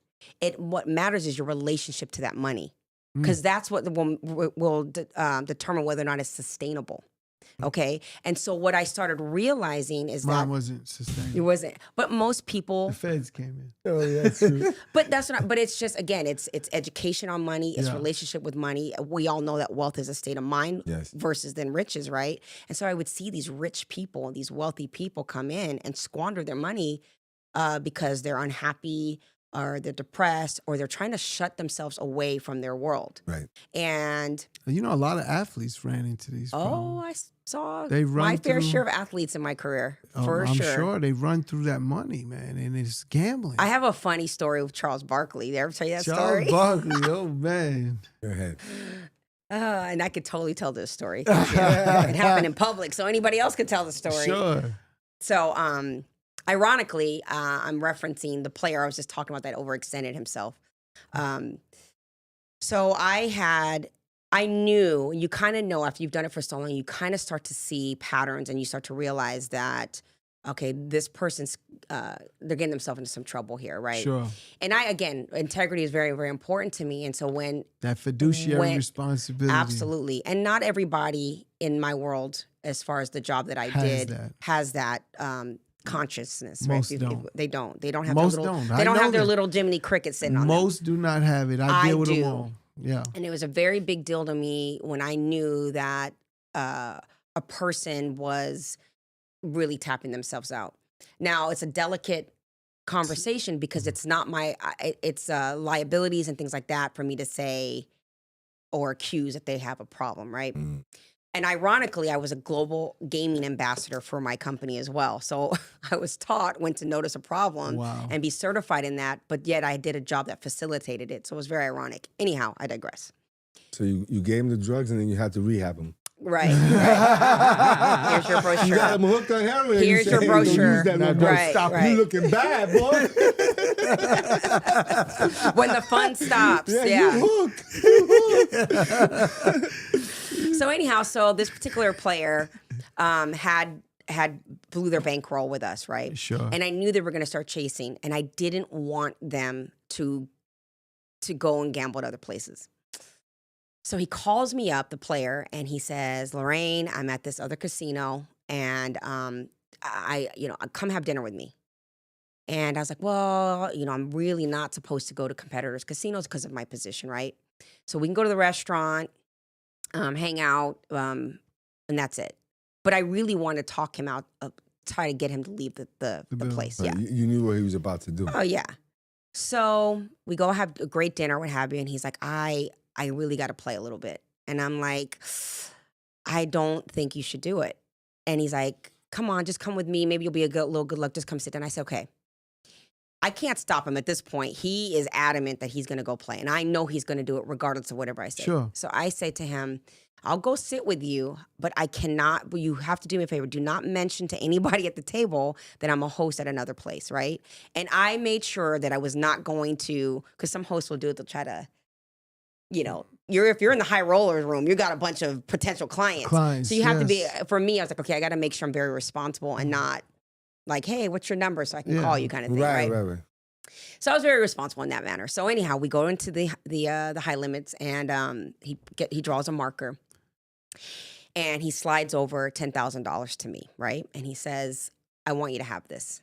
What matters is your relationship to that money, because that's what will determine whether or not it's sustainable. Okay. And so what I started realizing is Mine that wasn't it sustainable. wasn't, but most people, The feds came in. Oh, yeah, that's true. but that's not, but it's just, again, it's education on money, it's Yeah. relationship with money. We all know that wealth is a state of mind Yes. versus then riches, right? And so I would see these rich people and these wealthy people come in and squander their money because they're unhappy or they're depressed or they're trying to shut themselves away from their world. Right. And You know, a lot of athletes ran into these oh, problems. I saw They my run fair through- share of athletes in my career, Oh, for I'm sure. sure they run through that money, man, and it's gambling. I have a funny story with Charles Barkley. Did I ever tell you that Charles story? Barkley, oh man. Go ahead. And I could totally tell this story. It happened in public, so anybody else could tell the story. Sure. So, ironically, I'm referencing the player I was just talking about that overextended himself. So I knew, you kind of know after you've done it for so long, you kind of start to see patterns and you start to realize that, okay, this person's, they're getting themselves into some trouble here, right? Sure. And again, integrity is very, very important to me. And so That fiduciary When- responsibility. absolutely. And not everybody in my world, as far as the job that I Has did, that. has that consciousness. Most right? don't. They don't. They don't have Most their little, don't. They I don't know have their that. little Jiminy Cricket sitting on them. Most do not have it. I deal with do. them all. Yeah. And it was a very big deal to me when I knew that a person was really tapping themselves out. Now, it's a delicate conversation because it's not it's liabilities and things like that for me to say or accuse that they have a problem, right? Mm. And ironically, I was a global gaming ambassador for my company as well. So I was taught when to notice a problem Wow. and be certified in that, but yet I did a job that facilitated it. So it was very ironic. Anyhow, I digress. So you gave him the drugs and then you had to rehab him. Right. Here's your You brochure. got him hooked on heroin. and you Here's said, your "Hey, don't brochure." Use that no Right, more. right, Stop. right. You looking bad, boy. When the fun stops. yeah, Yeah. you hooked. You hooked. So anyhow, so this particular player had blew their bankroll with us, right? Sure. And I knew they were going to start chasing, and I didn't want them to go and gamble at other places. So he calls me up, the player, and he says, "Lorraine, I'm at this other casino, and come have dinner with me." And I was like, "Well, I'm really not supposed to go to competitors' casinos because of my position, right? So we can go to the restaurant, hang out, and that's it." But I really want to talk him out, try to get him to leave the building. place. But Yeah. you knew what he was about to do. Oh yeah. So we go have a great dinner, what have you, and he's like, I really got to play a little bit, and I'm like, I don't think you should do it. And he's like, come on, just come with me. Maybe you'll be a little good luck. Just come sit down. I said, okay. I can't stop him at this point. He is adamant that he's going to go play, and I know he's going to do it regardless of whatever I say. Sure. So I say to him, I'll go sit with you, but I cannot, you have to do me a favor. Do not mention to anybody at the table that I'm a host at another place, right? And I made sure that I was not going to, because some hosts will do it, they'll try to, if you're in the high rollers room, you got a bunch of potential clients. So you have to be. For me, I was like, okay, I got to make sure I'm very responsible and not like, hey, what's your number so I can call you, kind of thing, right? So I was very responsible in that manner. So anyhow, we go into the high limits, and he draws a marker, and he slides over $10,000 to me, right? And he says, I want you to have this.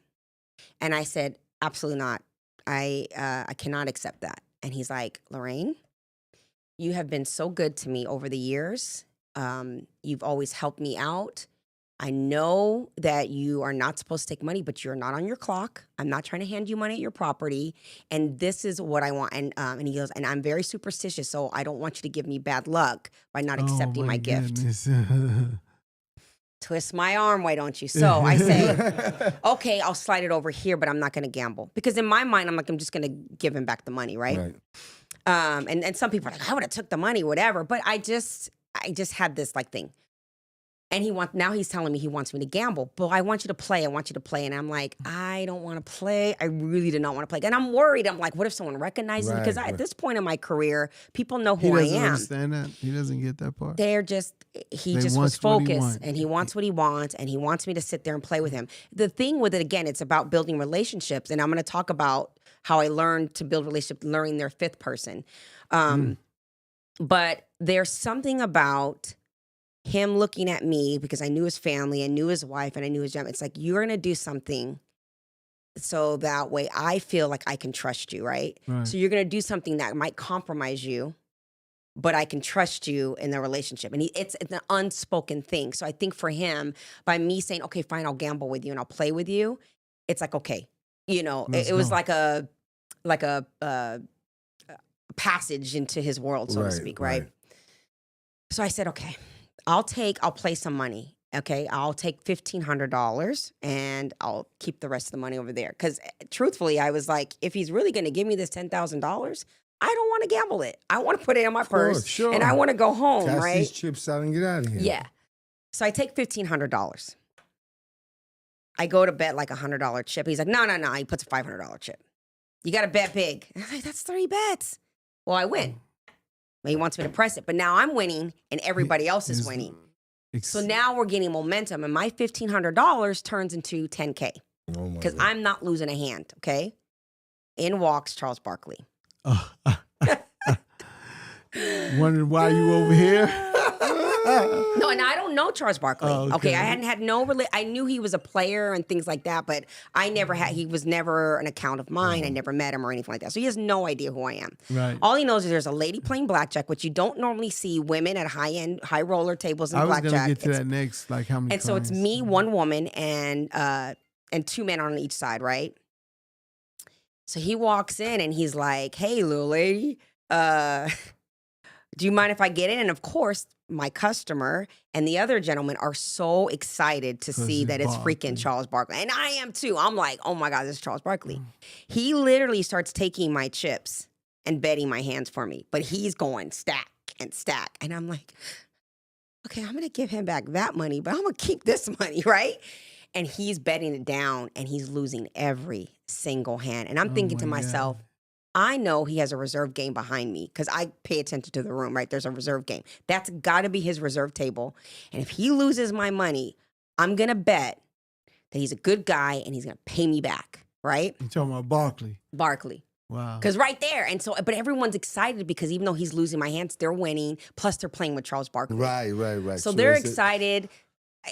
And I said, absolutely not. I cannot accept that. And he's like, Lorraine, you have been so good to me over the years. You've always helped me out. I know that you are not supposed to take money, but you're not on your clock. I'm not trying to hand you money at your property. And this is what I want. And he goes, and I'm very superstitious, so I don't want you to give me bad luck by not accepting my gift. Twist my arm, why don't you? So I say, okay, I'll slide it over here, but I'm not going to gamble. Because in my mind, I'm like, I'm just going to give him back the money, right? And some people are like, I would have took the money, whatever. But I just had this like thing. And now he's telling me he wants me to gamble. But I want you to play. I want you to play. And I'm like, I don't want to play. I really did not want to play. And I'm worried. I'm like, what if someone recognizes me? Because at this point in my career, people know who I am. He doesn't understand that. He doesn't get that part. He just was focused, and he wants what he wants, and he wants me to sit there and play with him. The thing with it, again, it's about building relationships. And I'm going to talk about how I learned to build relationships, learning their fifth person. But there's something about him looking at me, because I knew his family, I knew his wife, and I knew his job. It's like, you're going to do something so that way I feel like I can trust you, right? So you're going to do something that might compromise you, but I can trust you in the relationship. And it's an unspoken thing. So I think for him, by me saying, okay, fine, I'll gamble with you and I'll play with you, it's like, okay, it was like a passage into his world, so to speak, right? So I said, okay, I'll play some money. Okay, I'll take $1,500 and I'll keep the rest of the money over there. Because truthfully, I was like, if he's really going to give me this $10,000, I don't want to gamble it. I want to put it in my purse, and I want to go home, Cash right? these chips out and get out of here. Yeah. So I take $1,500. I go to bet like $100 chip. He's like, no. He puts a $500 chip. You got to bet big. And I'm like, that's 3 bets. Well, I win. He wants me to press it, but now I'm winning and everybody else is winning. So now we're getting momentum, and my $1,500 turns into $10K because I'm not losing a hand. Okay, in walks Charles Barkley. Wondering why you over here? No, and I don't know Charles Barkley. Okay, I hadn't had I knew he was a player and things like that, but he was never an account of mine. I never met him or anything like that. So he has no idea who I am. Right. All he knows is there's a lady playing blackjack, which you don't normally see women at high roller tables and blackjack. I was going to get to that next, like how many And so it's me, one woman, and 2 men on each side, right? So he walks in and he's like, hey, little lady, do you mind if I get in? And of course, my customer and the other gentleman are so excited to see that it's freaking Charles Barkley. And I am too. I'm like, oh my God, this is Charles Barkley. He literally starts taking my chips and betting my hands for me. But he's going stack and stack. And I'm like, okay, I'm going to give him back that money, but I'm going to keep this money, right? And he's betting it down and he's losing every single hand. And I'm thinking to myself, I know he has a reserve game behind me because I pay attention to the room, right? There's a reserve game. That's got to be his reserve table. And if he loses my money, I'm going to bet that he's a good guy and he's going to pay me back, right? You're talking about Barkley. Barkley. Wow. Because right there. And so, but everyone's excited because even though he's losing my hands, they're winning. Plus they're playing with Charles Barkley. Right. So they're excited.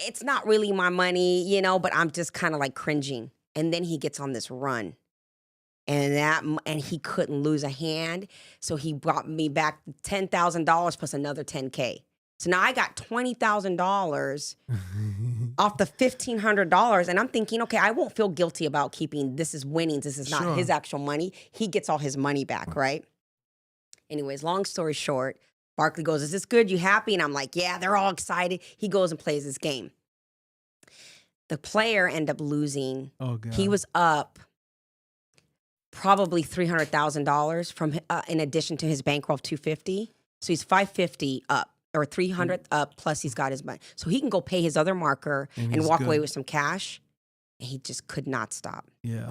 It's not really my money, but I'm just kind of like cringing. And then he gets on this run. And he couldn't lose a hand. So he brought me back $10,000 plus another $10K. So now I got $20,000 off the $1,500. And I'm thinking, okay, I won't feel guilty about keeping, this is winnings. This is not his actual money. He gets all his money back, right? Anyways, long story short, Barkley goes, is this good? You happy? And I'm like, yeah, they're all excited. He goes and plays this game. The player ended up losing. Oh, God. He was up probably $300,000 from in addition to his bankroll of $250. So he's $550 up or $300 up plus he's got his money. So he can go pay his other marker and walk away with some cash. And he just could not stop. Yeah.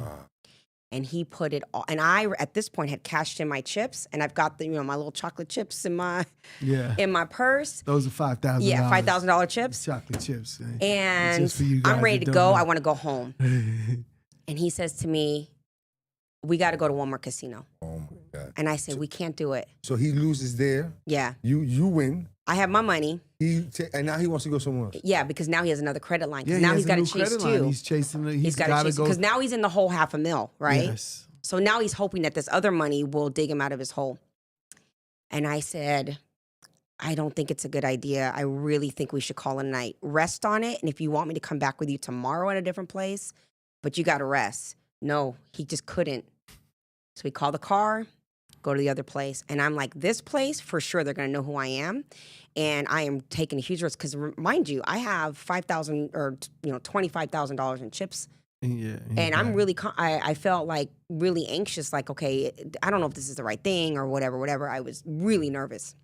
And he put it all, and I at this point had cashed in my chips, and I've got the my little chocolate chips in my purse. Those are $5,000. Yeah, $5,000 chips. Chocolate chips. And Just for you guys I'm ready that to don't go. know. I want to go home. And he says to me, "We got to go to one more casino." Oh my God. And I said, "We can't do it." So he loses there. Yeah, You win. I have my money. And now he wants to go somewhere else. Yeah, because now he has another credit line. 'Cause Yeah, now he he's has got a to new chase credit line. too. He's chasing. He's got to gotta chase go because now he's in the hole $500,000, right? Yes. So now he's hoping that this other money will dig him out of his hole. And I said, "I don't think it's a good idea. I really think we should call it a night. Rest on it. And if you want me to come back with you tomorrow at a different place, but you got to rest." No, he just couldn't. So we called the car, go to the other place. And I'm like, this place, for sure, they're going to know who I am. And I am taking a huge risk because, mind you, I have $5,000 or $25,000 in chips. Yeah. And I'm really, I felt like really anxious, like, okay, I don't know if this is the right thing or whatever. I was really nervous.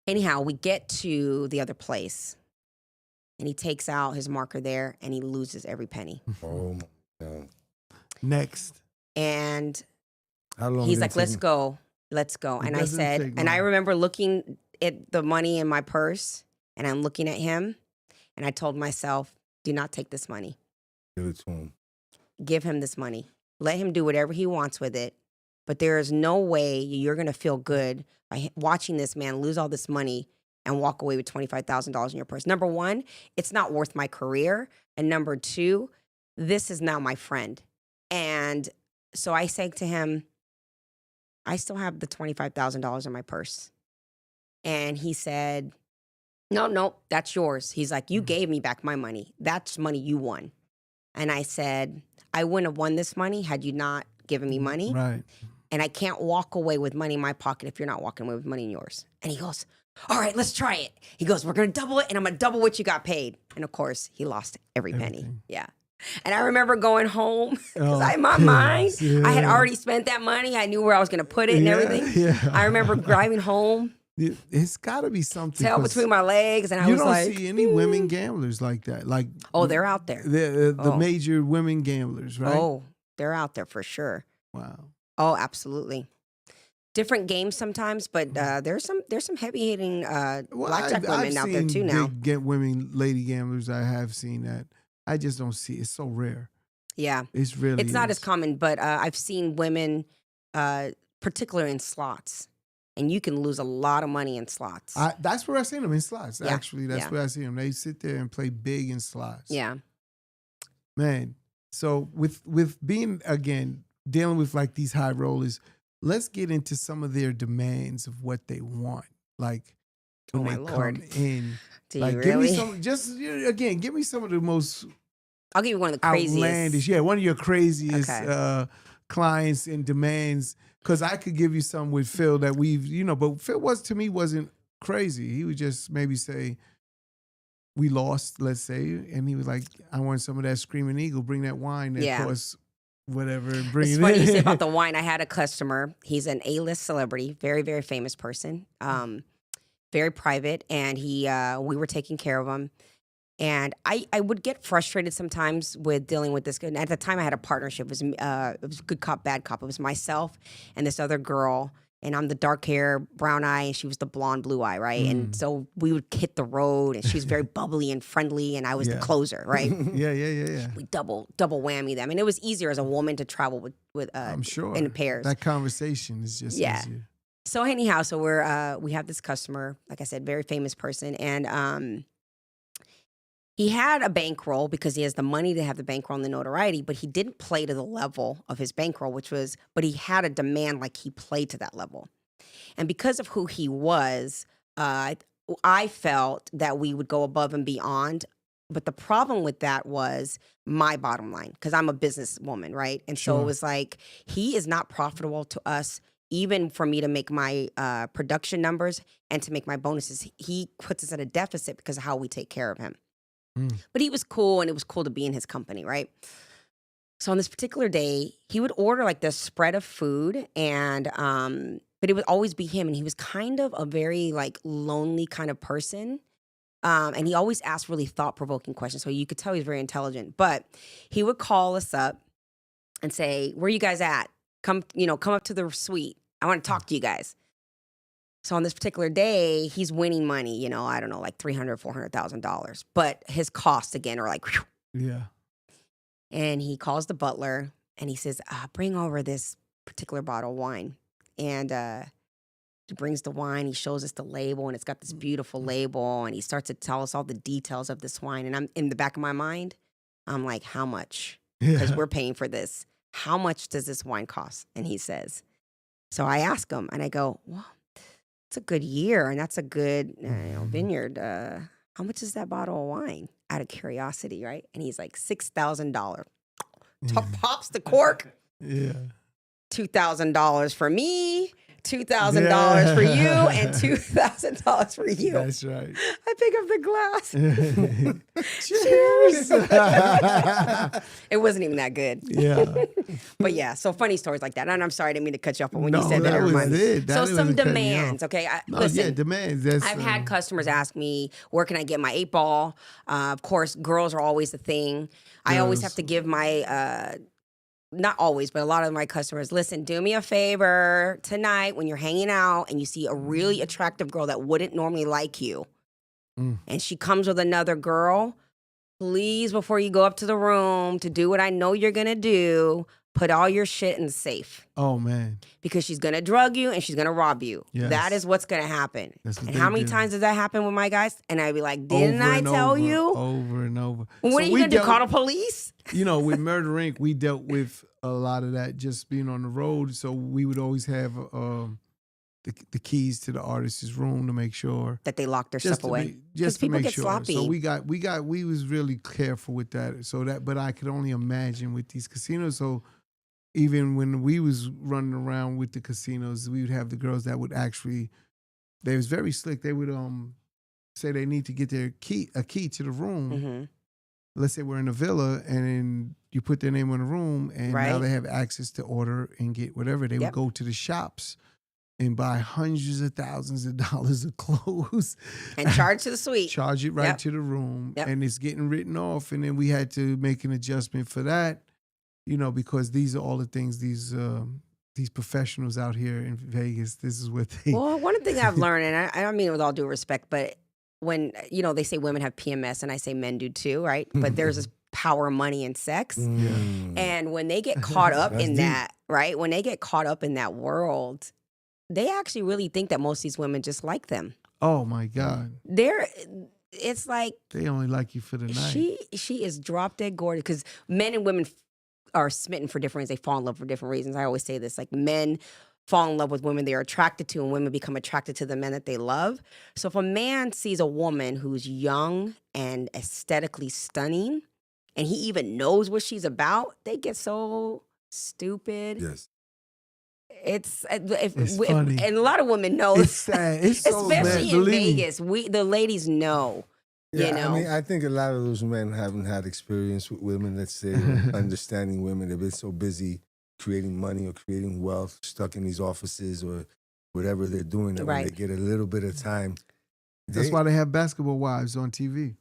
Anyhow, we get to the other place and he takes out his marker there and he loses every penny. Oh my God. Next. And How long he's did it like, take "Let's him? go, let's go." It And I doesn't said, take and I long. remember looking at the money in my purse and I'm looking at him and I told myself, "Do not take this money. Give it to him. Give him this money. Let him do whatever he wants with it. But there is no way you're going to feel good by watching this man lose all this money and walk away with $25,000 in your purse. Number one, it's not worth my career. And number two, this is now my friend." And so I say to him, "I still have the $25,000 in my purse." And he said, No, that's yours." He's like, "You gave me back my money. That's money you won." And I said, "I wouldn't have won this money had you not given me money. Right. And I can't walk away with money in my pocket if you're not walking away with money in yours." And he goes, "All right, let's try it." He goes, "We're going to double it and I'm going to double what you got paid." And of course, he lost every penny. Everything. Yeah. And I remember going home because Oh, in my mind, yes, I had yeah. already spent that money. I knew where I was going to put it and everything. Yeah. I remember driving home, It's got to be something. tail 'cause between my legs, and I you was don't like, see any women gamblers like that. Like, "Oh, they're out there. the Oh. major women gamblers, right? Oh, they're out there for sure. Wow. Oh, absolutely. Different games sometimes, but there's some heavy hitting blackjack women out there too now. Get women, lady gamblers. I have seen that. I just don't see. It's so rare. Yeah, It's really. it's not as is. common, but I've seen women, particularly in slots, and you can lose a lot of money in slots. That's where I seen them in slots. Yeah, Actually, that's yeah. where I see them. They sit there and play big in slots. Yeah, Man. So with being again dealing with like these high rollers, let's get into some of their demands of what they want. Like when Oh, they my Lord. come in. do Like you give me really? some. Just again, give me some of the most I'll give you one of the craziest. outlandish. Yeah, one of your craziest Okay. clients and demands. Because I could give you some with Phil that but Phil wasn't crazy. He would just maybe say, "We lost," let's say, and he was like, "I want some of that Screaming Eagle. Bring that wine that Yeah. costs whatever. And bring It's it funny in." you say about the wine. I had a customer. He's an A-list celebrity, very, very famous person, very private, and we were taking care of him. And I would get frustrated sometimes with dealing with this. And at the time, I had a partnership. It was good cop, bad cop. It was myself and this other girl. And I'm the dark hair, brown eye, and she was the blonde, blue eye, right? And so we would hit the road, and she was very bubbly and friendly, and I was Yeah. the closer, right? Yeah. We double whammy them, and it was easier as a woman to travel with I'm sure in pairs. that conversation is just Yeah. easier. So anyhow, we have this customer, like I said, very famous person, and he had a bankroll because he has the money to have the bankroll and the notoriety, but he didn't play to the level of his bankroll, but he had a demand like he played to that level. And because of who he was, I felt that we would go above and beyond. But the problem with that was my bottom line, because I'm a businesswoman, right? And so Sure. it was like, he is not profitable to us, even for me to make my production numbers and to make my bonuses. He puts us at a deficit because of how we take care of him. But he was cool, and it was cool to be in his company, right? So on this particular day, he would order like this spread of food, and but it would always be him, and he was kind of a very like lonely kind of person. And he always asked really thought-provoking questions, so you could tell he's very intelligent. But he would call us up, and say, "Where you guys at? Come up to the suite. I want to talk to you guys." So on this particular day, he's winning money, I don't know, like $300,000, $400,000. But his costs again are like, whew. Yeah. And he calls the butler and he says, bring over this particular bottle of wine. And he brings the wine, he shows us the label, and it's got this beautiful label, and he starts to tell us all the details of this wine. And I'm in the back of my mind, I'm like, how much? Because we're paying for this. How much does this wine cost? And he says, so I ask him and I go, well, it's a good year and that's a good vineyard. How much is that bottle of wine? Out of curiosity, right? And he's like, $6,000. Pops the cork. Yeah. $2,000 for me, $2,000 for you, and $2,000 for you. That's right. I pick up the glass. Cheers. It wasn't even that good. Yeah. But yeah, so funny stories like that. And I'm sorry, I didn't mean to cut you off, but when you No, said that, that it was reminded me. it. That So wasn't some cutting you demands, off. okay? No, Listen, yeah, demands. That's, I've had customers ask me, where can I get my 8-ball? Of course, girls are always the thing. I always Girls. have to give my, not always, but a lot of my customers, listen, do me a favor tonight when you're hanging out and you see a really attractive girl that wouldn't normally like you, and she comes with another girl, please, before you go up to the room to do what I know you're going to do, put all your shit in the safe. Oh, man. Because she's going to drug you and she's going to rob you. Yes. That is what's going to happen. That's what And they how many do. times does that happen with my guys? And I'd be like, didn't Over I and tell over, you? Over and over. What So are you we going to do, dealt- call the police? With Murder Inc., we dealt with a lot of that just being on the road. So we would always have the keys to the artist's room to make sure. That they lock their Just stuff to away. make, just to people make get sure. sloppy. So we was really careful with that. So that, but I could only imagine with these casinos. So even when we was running around with the casinos, we would have the girls that would actually, they was very slick. They would say they need to get a key to the room. Mm-hmm. Let's say we're in a villa and then you put their name on the room and now Right. they have access to order and get whatever. They Yep. would go to the shops and buy hundreds of thousands of dollars of clothes. And charge to the suite. Charge it right Yep. to the room. Yep. And it's getting written off. And then we had to make an adjustment for that, because these are all the things these professionals out here in Vegas, this is what they... Well, one thing I've learned, and I don't mean it with all due respect, but when, they say women have PMS and I say men do too, right? But there's this power, money, and sex. And when they get caught up That's in deep. that, right? When they get caught up in that world, they actually really think that most of these women just like them. Oh, my God. It's like They only like you for the night. she is drop dead gorgeous because men and women are smitten for different reasons. They fall in love for different reasons. I always say this, like men fall in love with women they are attracted to and women become attracted to the men that they love. So if a man sees a woman who's young and aesthetically stunning and he even knows what she's about, they get so stupid. Yes. It's funny. and a lot of women know, It's sad. It's so bad. especially in Believe me. Vegas. The ladies know. Yeah, know? I mean, I think a lot of those men haven't had experience with women, let's say, or understanding women. They've been so busy creating money or creating wealth, stuck in these offices or whatever they're doing, that when Right. they get a little bit of time, That's why they have basketball wives on TV.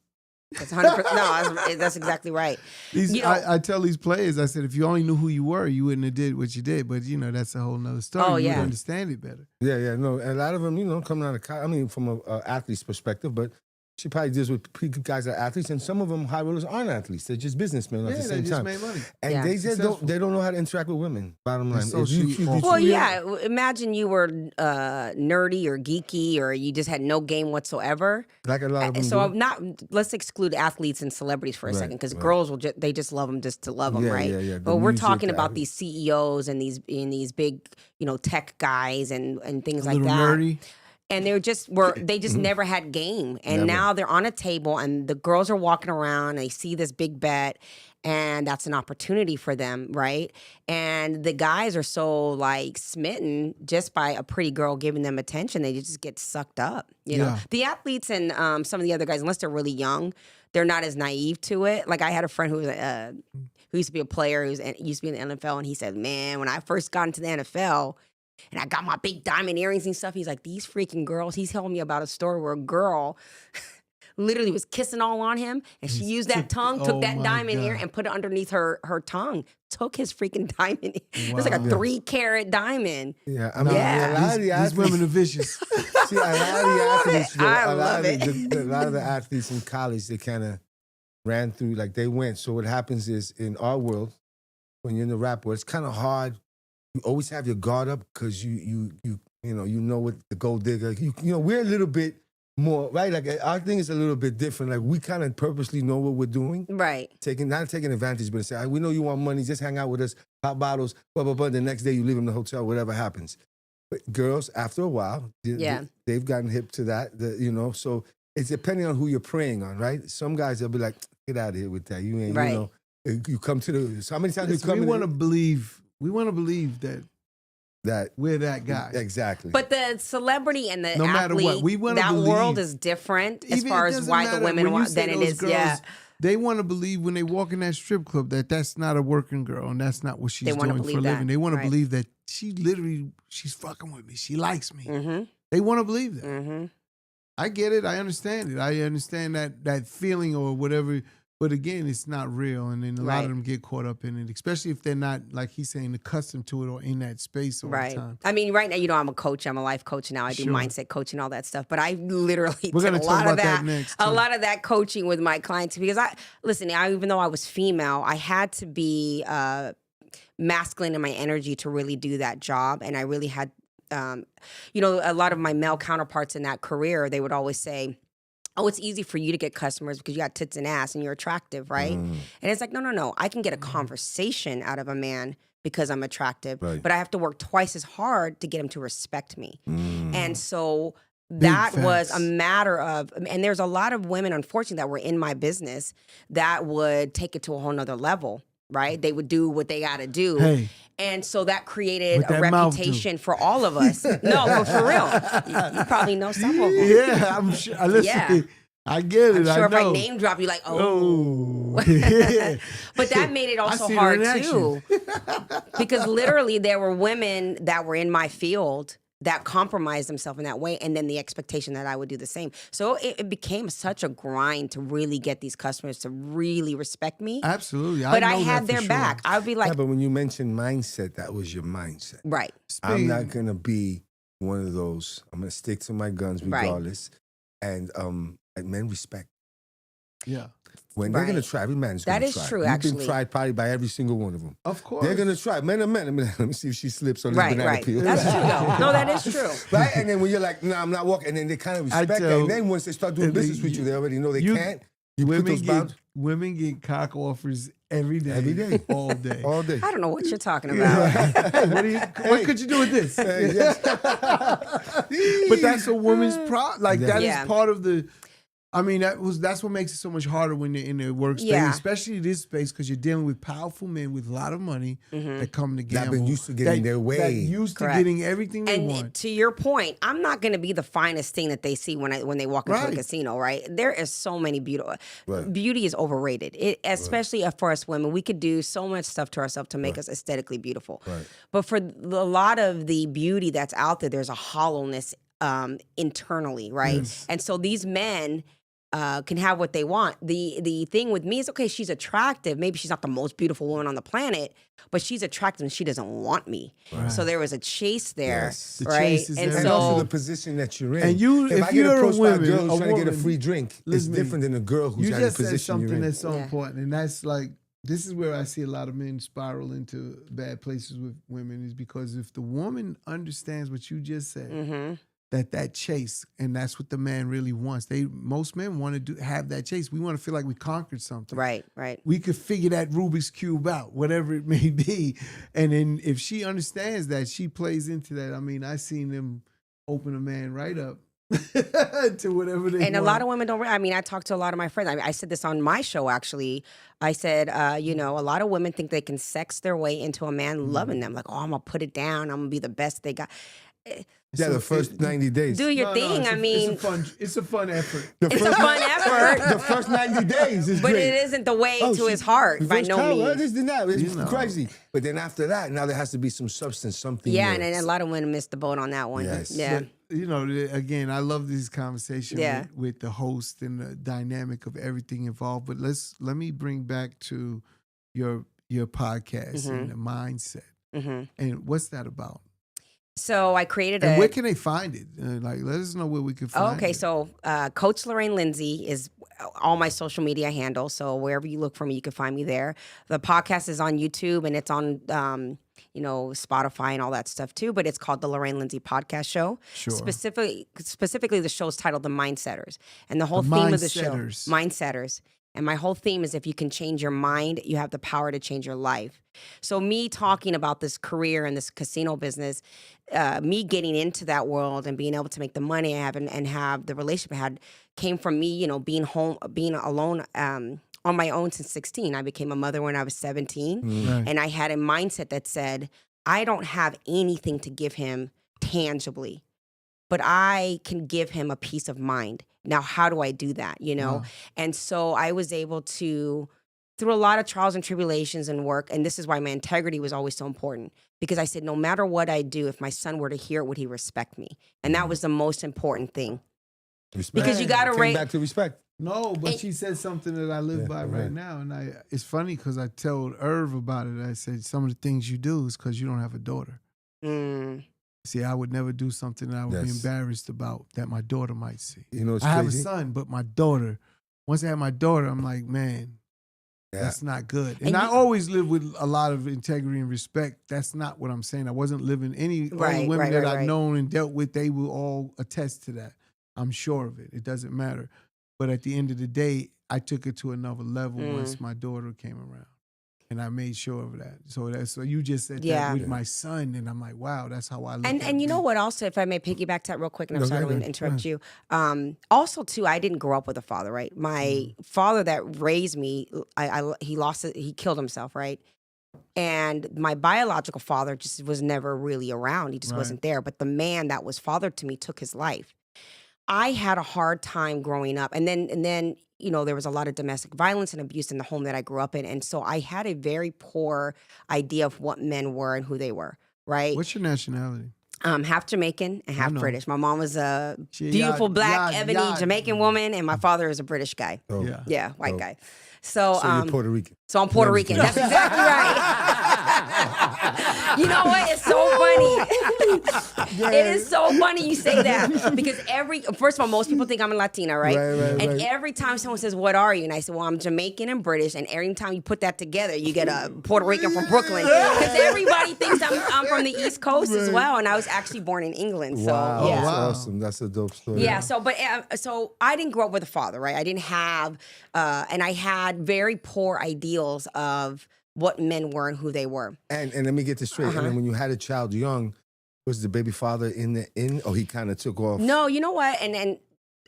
That's 100%. No, that's exactly right. These, know- I tell these players, I said, if you only knew who you were, you wouldn't have did what you did. But, that's a whole nother story. Oh, You yeah. would understand it better. Yeah, no. And a lot of them, coming out of college, I mean, from an athlete's perspective, but she probably deals with guys that are athletes, and some of them high rollers aren't athletes. They're just businessmen at Yeah, the they same just time. made money. And Yeah. they just Successful. they don't know how to interact with women, bottom line. So If you- she if you- also- Well, yeah. Imagine you were nerdy or geeky, or you just had no game whatsoever. like a lot of them So do. I'm not. Let's exclude athletes and celebrities for a Right, second, because right. girls they just love them just to love them, Yeah, right? yeah, yeah. The But we're music, talking the about athletes. these CEOs and these big tech guys and things A like little that. nerdy. And they just never had game. And Never. now they're on a table and the girls are walking around and they see this big bet and that's an opportunity for them, right? And the guys are so like smitten just by a pretty girl giving them attention. They just get sucked up, you know? Yeah. The athletes and some of the other guys, unless they're really young, they're not as naive to it. Like I had a friend who used to be a player, used to be in the NFL, and he said, man, when I first got into the NFL, and I got my big diamond earrings and stuff. He's like, these freaking girls. He's telling me about a story where a girl literally was kissing all on him, and she used that tongue, took oh that my diamond ear, God. and put it underneath her tongue. Took his freaking diamond. It was like a Wow. 3-carat diamond. Yeah, I mean, Yeah. a lot of the These athletes, women are vicious. see, a lot of the athletes, though, I a lot love of it. a lot of the athletes in college, they kind of ran through, like they went. So what happens is in our world, when you're in the rap world, it's kind of hard. You always have your guard up because you know what the gold digger. You know, we're a little bit more right. Like our thing is a little bit different. Like we kind of purposely know what we're doing. Right. Not taking advantage, but say, we know you want money, just hang out with us, pop bottles, blah, blah, blah. The next day you leave in the hotel, whatever happens. But girls, after a while, Yeah. they've gotten hip to that, so it's depending on who you're preying on, right? Some guys, they'll be like, get out of here with that. You ain't, Right. you come to the, so how many times Listen, you come we in want to believe that that, we're that guy. exactly. But the celebrity and the No matter athlete, what, we wanna that world believe. is different as Even- far it as doesn't why the matter. women When you want say than it those is. girls, Yeah. They want to believe when they walk in that strip club that that's not a working girl and that's not what she's They wanna doing for a believe that, living. They want right. to believe that she's fucking with me. She likes me. Mm-hmm. They want to believe that. Mm-hmm. I get it. I understand it. I understand that feeling or whatever. But again, it's not real. And then a lot Right. of them get caught up in it, especially if they're not, like he's saying, accustomed to it or in that space all Right. the time. I mean, right now, I'm a coach. I'm a life coach now. I do Sure. mindset coaching, all that stuff. But I literally We're did gonna a talk lot about of that that. next, A too. lot of that coaching with my clients because even though I was female, I had to be masculine in my energy to really do that job, and I really had, a lot of my male counterparts in that career, they would always say, oh, it's easy for you to get customers because you got tits and ass and you're attractive, right? And it's like, no. I can get a conversation out of a man because I'm attractive, Right. but I have to work twice as hard to get him to respect me. Mm. And so that was a facts. matter of, and there's a lot of women, unfortunately, that were in my business that would take it to a whole nother level, right? They would do what they got to do. Hey. And so that created What a that mouth do. reputation for all of us. No, but for real. You probably know some of them. Yeah, I'm sure. Listen, Yeah. I get it. I'm sure I if I know. name drop, you're like, oh. Oh, yeah. But that made it I also seen her hard in action. too. Because literally there were women that were in my field that compromised themselves in that way, and then the expectation that I would do the same. So it became such a grind to really get these customers to really respect me. Absolutely. But I know had that their for sure. back. I would be like, Yeah, but when you mentioned mindset, that was your mindset. right. I'm not gonna be one of those. I'm gonna stick to my guns Right. regardless. And men respect. Yeah. When they're gonna Right. try, every man's That gonna is try. true, You've actually. been tried probably by every single one of them. Of course. They're gonna try. Men are men. Let me see if she slips on this Right, banana right. peel. That's true, though. No, that is true. Right? And then when you're like, no, I'm not walking, and then they kind of respect that. tell- And then once they start doing and they- business with you, they already know they you- can't. You put those bounds Women get cock offers every day. Every day. All day. all day. I don't know what you're talking about. What could you do with this? But that's a woman's like that is Yeah. part of the. I mean, that's what makes it so much harder when you're in the workspace, Yeah. especially this space, because you're dealing with powerful men with a lot of money that come to That gamble. been used to getting their way. That used Correct. to getting everything they And want. to your point, I'm not going to be the finest thing that they see when they walk into Right. a casino, right? There is so many beautiful. Right. Beauty is overrated, especially for us women. We could do so much stuff to ourselves to make us aesthetically beautiful. Right. But for a lot of the beauty that's out there, there's a hollowness internally, right? Yes. And so these men can have what they want. The thing with me is, okay, she's attractive. Maybe she's not the most beautiful woman on the planet, but she's attractive and she doesn't want me. So there was a chase there, Yes. The right? chase is And there. And also so the position that you're in. And you- if if I get you're a approached by a woman- girl who's a trying to get a woman- free drink, it's listen, different than a girl who's You got a just said position you're something in. that's so Yeah. important, and that's like this is where I see a lot of men spiral into bad places with women is because if the woman understands what you just said, Mhm. that chase, and that's what the man really wants. Most men want to have that chase. We want to feel like we conquered something. Right, right. We could figure that Rubik's Cube out, whatever it may be. And then if she understands that, she plays into that. I mean, I seen them open a man right up to whatever they And a want. lot of women don't. I mean, I talked to a lot of my friends. I said this on my show actually. I said, a lot of women think they can sex their way into a man loving them. Like, oh, I'm gonna put it down. I'm gonna be the best they got. Yeah, the first 90 days. Do your thing. I mean, it's a fun effort. The it's a first- fun effort, The first 90 days is but great. it isn't the way Oh, to she- his heart by reverse no cow, means. This and that. It's You know. crazy. But then after that, now there has to be some substance, something. Yeah, more. and a lot of women missed the boat on that one. Yes. Yeah. you know, again, I love these conversations Yeah. with the host and the dynamic of everything involved. But let me bring back to your podcast and the mindset. And what's that about? So I created And a. where can they find it? Like, let us know where we can find Okay, it. so Coach Lorraine Lindsay is all my social media handles. So wherever you look for me, you can find me there. The podcast is on YouTube and it's on, Spotify and all that stuff too. But it's called the Lorraine Lindsay Podcast Show. Sure. Specifically, the show's titled The Mindsetters, and the whole The theme of the show, Mindsetters. Mindsetters. And my whole theme is if you can change your mind, you have the power to change your life. So me talking about this career and this casino business, me getting into that world and being able to make the money I have and have the relationship I had came from me, being alone on my own since 16. I became a mother when I was 17. Right. And I had a mindset that said, I don't have anything to give him tangibly, but I can give him a peace of mind. Now, how do I do that, Wow. And so I was able to, through a lot of trials and tribulations and work, and this is why my integrity was always so important, because I said, no matter what I do, if my son were to hear it, would he respect me? And that was the most important thing. Respect. Because you gotta Came rate- back to respect. No, but And- she said something that I live by right now, and it's funny because I told Irv about it. I said some of the things you do is because you don't have a daughter. Mm. See, I would never do something that I would be Yes. embarrassed about that my daughter might see. You know, it's I have a crazy. son, but my daughter. Once I have my daughter, I'm like, man, Yeah. that's not good. And And I you- always live with a lot of integrity and respect. That's not what I'm saying. I wasn't living all the Right, women right, that right, I've right. known and dealt with. They will all attest to that. I'm sure of it. It doesn't matter. But at the end of the day, I took it to another level once my daughter came around. And I made sure of that. So you just said Yeah. that with my son, and I'm like, wow, that's how I look at And you know it. what also, if I may piggyback to that real quick, and I'm No, sorry go to ahead. interrupt you. Also too, I didn't grow up with a father, right? My father that raised me, he killed himself, right? And my biological father just was never really around. He just Right. wasn't there. But the man that was father to me took his life. I had a hard time growing up. And then, there was a lot of domestic violence and abuse in the home that I grew up in. And so I had a very poor idea of what men were and who they were, right? What's your nationality? Half Jamaican and half know. British. My mom was a She- beautiful yeah, black, yeah, ebony yeah. Jamaican woman, and my father is a British guy. Oh. Yeah. Yeah, white Oh. guy. So, So you're Puerto Rican. so I'm Puerto I'm Rican. just That's exactly right. You know what? It's so funny. It is so funny you say that because first of all, most people think I'm a Latina, right? Right, And right. every time someone says, "What are you?" and I say, "Well, I'm Jamaican and British," and every time you put that together, you get a Puerto Rican from Brooklyn because everybody thinks I'm from the East Coast as well, and I was actually born in England. So Wow, yeah. that's Wow. awesome. That's a dope story. Yeah, so I didn't grow up with a father, right? I didn't have, and I had very poor ideals of what men were and who they were. And let me get this straight. And then when you had a child young, was the baby father in, or he kind of took off? No, you know what? And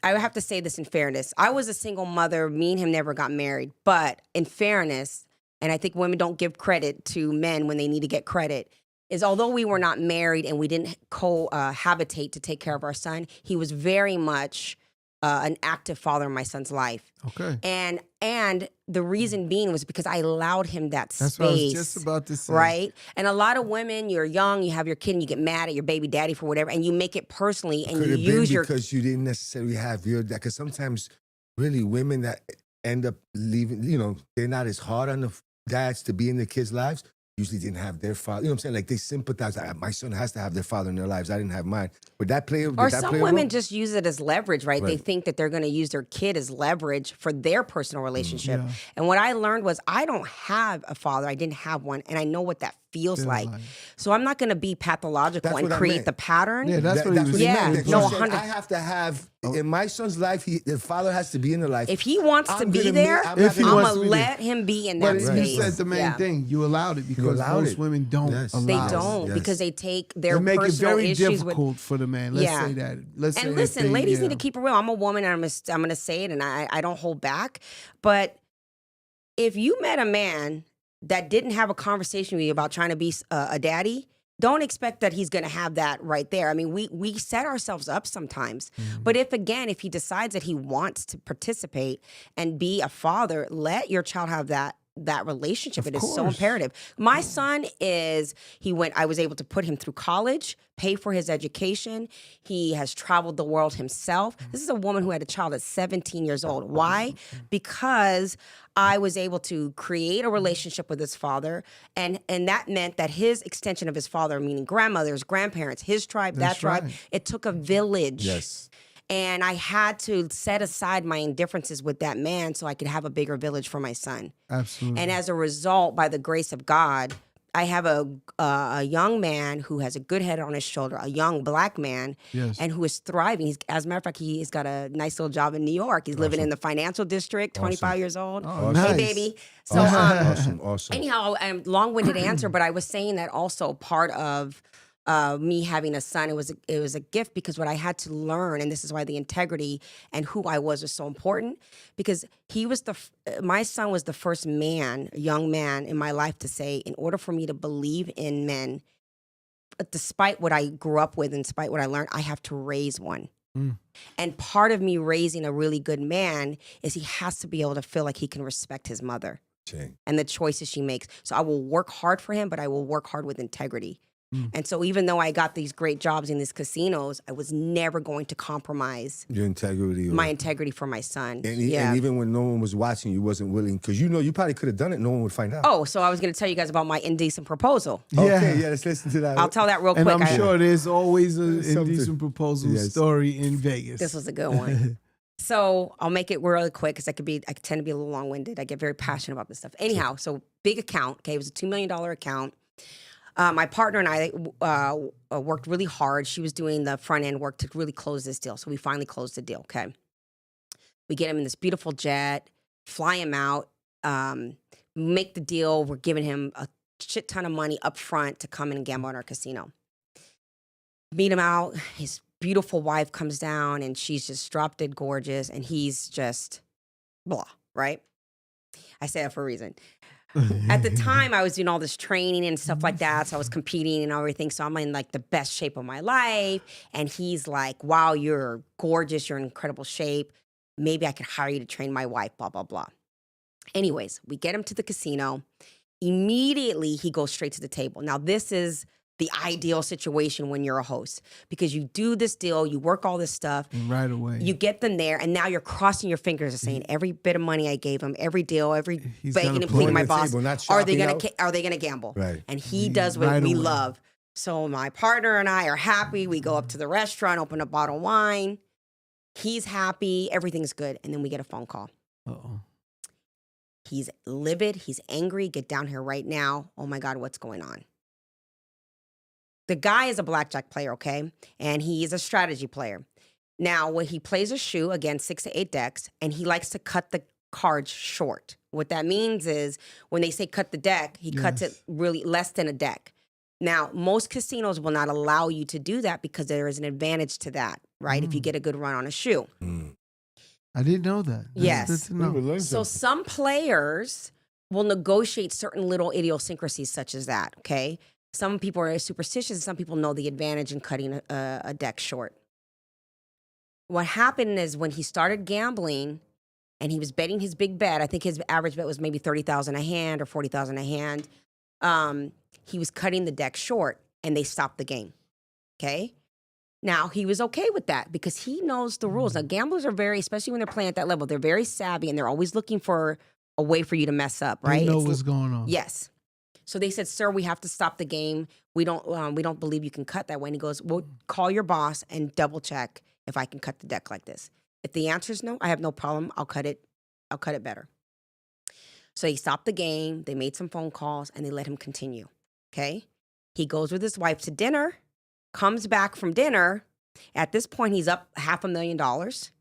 I have to say this in fairness. I was a single mother. Me and him never got married. But in fairness, and I think women don't give credit to men when they need to get credit, is although we were not married and we didn't cohabitate to take care of our son, he was very much an active father in my son's life. Okay. And the reason being was because I allowed him that That's space. what I was just about to say. Right? And a lot of women, you're young, you have your kid, and you get mad at your baby daddy for whatever, and you make it personally, and Could you it been use your because you didn't necessarily have your dad? Because sometimes, really, women that end up leaving, they're not as hard on the dads to be in their kids' lives. Usually didn't have their father. You know what I'm saying? Like they sympathize. My son has to have their father in their lives. I didn't have mine. Would that play? Or did that some play a women role? just use it as leverage, right? They Right. think that they're going to use their kid as leverage for their personal relationship. Yeah. And what I learned was I don't have a father. I didn't have one. And I know what that feels Feels like. like. So I'm not going to be pathological That's and what I create meant. the pattern. Yeah, that's what he was he Yeah, meant. saying. That no, you said, 100 I have to have in my son's life. The father has to be in the life. If he wants to I'm be gonna there, make- I'm I'm If he not going wants to to be there. let him be in But that you space. said the main Yeah. thing. You allowed it because allowed most it. women don't Yes. They allow it. don't Yes. because they take their They make it personal very issues difficult for the man. Let's Yeah. say that. Let's say And that listen, they- ladies yeah. need to keep it real. I'm a woman, and I'm going to say it, and I don't hold back. But if you met a man that didn't have a conversation with you about trying to be a daddy, don't expect that he's going to have that right there. I mean, we set ourselves up sometimes. But if he decides that he wants to participate and be a father, let your child have that that relationship. Of It is so course. imperative. My son I was able to put him through college, pay for his education. He has traveled the world himself. This is a woman who had a child at 17 years old. Why? Because I was able to create a relationship with his father, and that meant that his extension of his father, meaning grandmothers, grandparents, his tribe, That's that tribe, right. it took a village. Yes. And I had to set aside my indifferences with that man so I could have a bigger village for my son. Absolutely. And as a result, by the grace of God, I have a young man who has a good head on his shoulder, a young black man, Yes. and who is thriving. As a matter of fact, he's got a nice little job in New York. He's living in the financial district, 25 years old. Oh, Hey, nice. baby. So, Awesome. anyhow, I'm long-winded answer, but I was saying that also part of me having a son, it was a gift, because what I had to learn, and this is why the integrity and who I was so important, because my son was the first young man in my life to say, in order for me to believe in men, despite what I grew up with and despite what I learned, I have to raise one. Mm. And part of me raising a really good man is he has to be able to feel like he can respect his mother Okay. and the choices she makes. So I will work hard for him, but I will work hard with integrity. Mm. And so even though I got these great jobs in these casinos, I was never going to compromise Your integrity. my integrity for my son. and yeah. even when no one was watching, you wasn't willing, because you probably could have done it. No one would find out. Oh, so I was going to tell you guys about my indecent proposal. Okay, yeah, let's listen to that. I'll tell that real And quick. I'm sure there's always an Something. indecent proposal Yes. story in Vegas. This was a good one. So I'll make it really quick because I tend to be a little long-winded. I get very passionate about this stuff. Anyhow, so big account. Okay, it was a $2 million account. My partner and I worked really hard. She was doing the front end work to really close this deal. So we finally closed the deal. Okay, we get him in this beautiful jet, fly him out, make the deal. We're giving him a shit ton of money up front to come in and gamble in our casino. Meet him out. His beautiful wife comes down and she's just drop dead gorgeous, and he's just blah, right? I say that for a reason. At the time, I was doing all this training and stuff like that, so I was competing and everything. So I'm in like the best shape of my life, and he's like, "Wow, you're gorgeous. You're in incredible shape. Maybe I could hire you to train my wife." Blah blah blah. Anyways, we get him to the casino. Immediately, he goes straight to the table. Now, this is the ideal situation when you're a host, because you do this deal, you work all this stuff, And right away. you get them there, and now you're crossing your fingers and saying, every bit of money I gave him, every deal, every He's begging gonna and put pleading on my the boss, table, not are they shopping gonna out. are they gonna gamble? Right. And he does what Right we away. love. So my partner and I are happy. We go up to the restaurant, open a bottle of wine. He's happy, everything's good, and then we get a phone call. Uh-oh. He's livid. He's angry. Get down here right now. Oh my God, what's going on? The guy is a blackjack player, okay? And he is a strategy player. Now, when he plays a shoe, again, 6 to 8 decks, and he likes to cut the cards short. What that means is when they say cut the deck, he cuts it Yes. really less than a deck. Now, most casinos will not allow you to do that because there is an advantage to that, right? If you get a good run on a shoe. Mm. I didn't know that. That's Yes. good to know. So some players will negotiate certain little idiosyncrasies such as that, okay? Some people are superstitious and some people know the advantage in cutting a deck short. What happened is when he started gambling and he was betting his big bet, I think his average bet was maybe 30,000 a hand or 40,000 a hand, he was cutting the deck short and they stopped the game, okay? Now, he was okay with that because he knows the rules. Now, gamblers are very, especially when they're playing at that level, they're very savvy and they're always looking for a way for you to mess up, right? They know It's- what's going on. Yes. So they said, "Sir, we have to stop the game. We don't believe you can cut that way." And he goes, "Well, call your boss and double check if I can cut the deck like this. If the answer is no, I have no problem. I'll cut it better." So he stopped the game. They made some phone calls and they let him continue. Okay. He goes with his wife to dinner, comes back from dinner. At this point, he's up $500,000.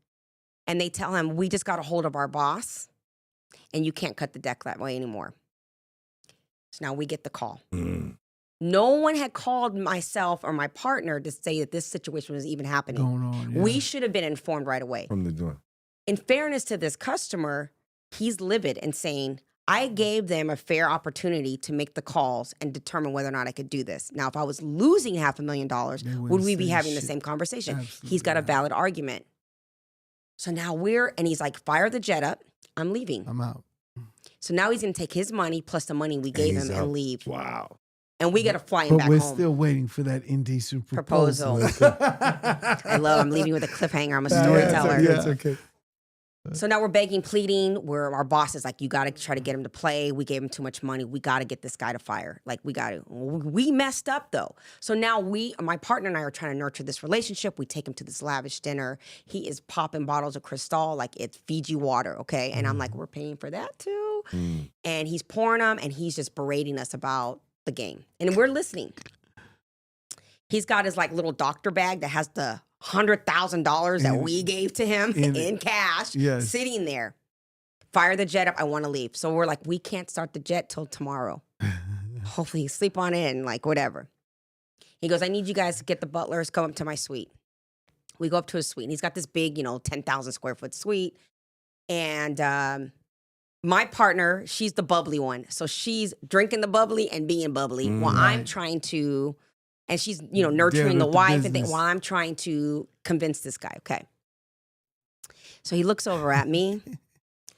And they tell him, "We just got a hold of our boss and you can't cut the deck that way anymore." So now we get the call. Mm. No one had called myself or my partner to say that this situation was even happening. Going on. Yeah. We should have been informed right away. From the door. In fairness to this customer, he's livid and saying, "I gave them a fair opportunity to make the calls and determine whether or not I could do this. Now, if I was losing $500,000, They would wouldn't we be say having the shit. same conversation?" Absolutely He's got a not. valid argument. So now and he's like, "Fire the jet up. I'm leaving." I'm out. So now he's gonna take his money plus the money we gave he's him out. and leave. Wow. And we gotta fly him But back we're home. still waiting for that indecent Proposal. proposal. I'm leaving with a cliffhanger. I'm a Yeah, storyteller. it's okay. So now we're begging, pleading. Where our boss is like, you got to try to get him to play. We gave him too much money. We got to get this guy to fire. Like, we got to. We messed up though. So now my partner and I are trying to nurture this relationship. We take him to this lavish dinner. He is popping bottles of Cristal like it's Fiji water, okay? And I'm like, we're paying for that too. And he's pouring them, and he's just berating us about the game, and we're listening. He's got his like little doctor bag that has the $100,000 that we gave to him in cash, Yes. sitting there. Fire the jet up. I want to leave. So we're like, we can't start the jet till tomorrow. Hopefully, sleep on it and like whatever. He goes, I need you guys to get the butlers, come up to my suite. We go up to his suite, and he's got this big, 10,000 square foot suite. And my partner, she's the bubbly one. So she's drinking the bubbly and being bubbly while I'm trying to, and she's, nurturing the with the wife and things business. while I'm trying to convince this guy. Okay. So he looks over at me,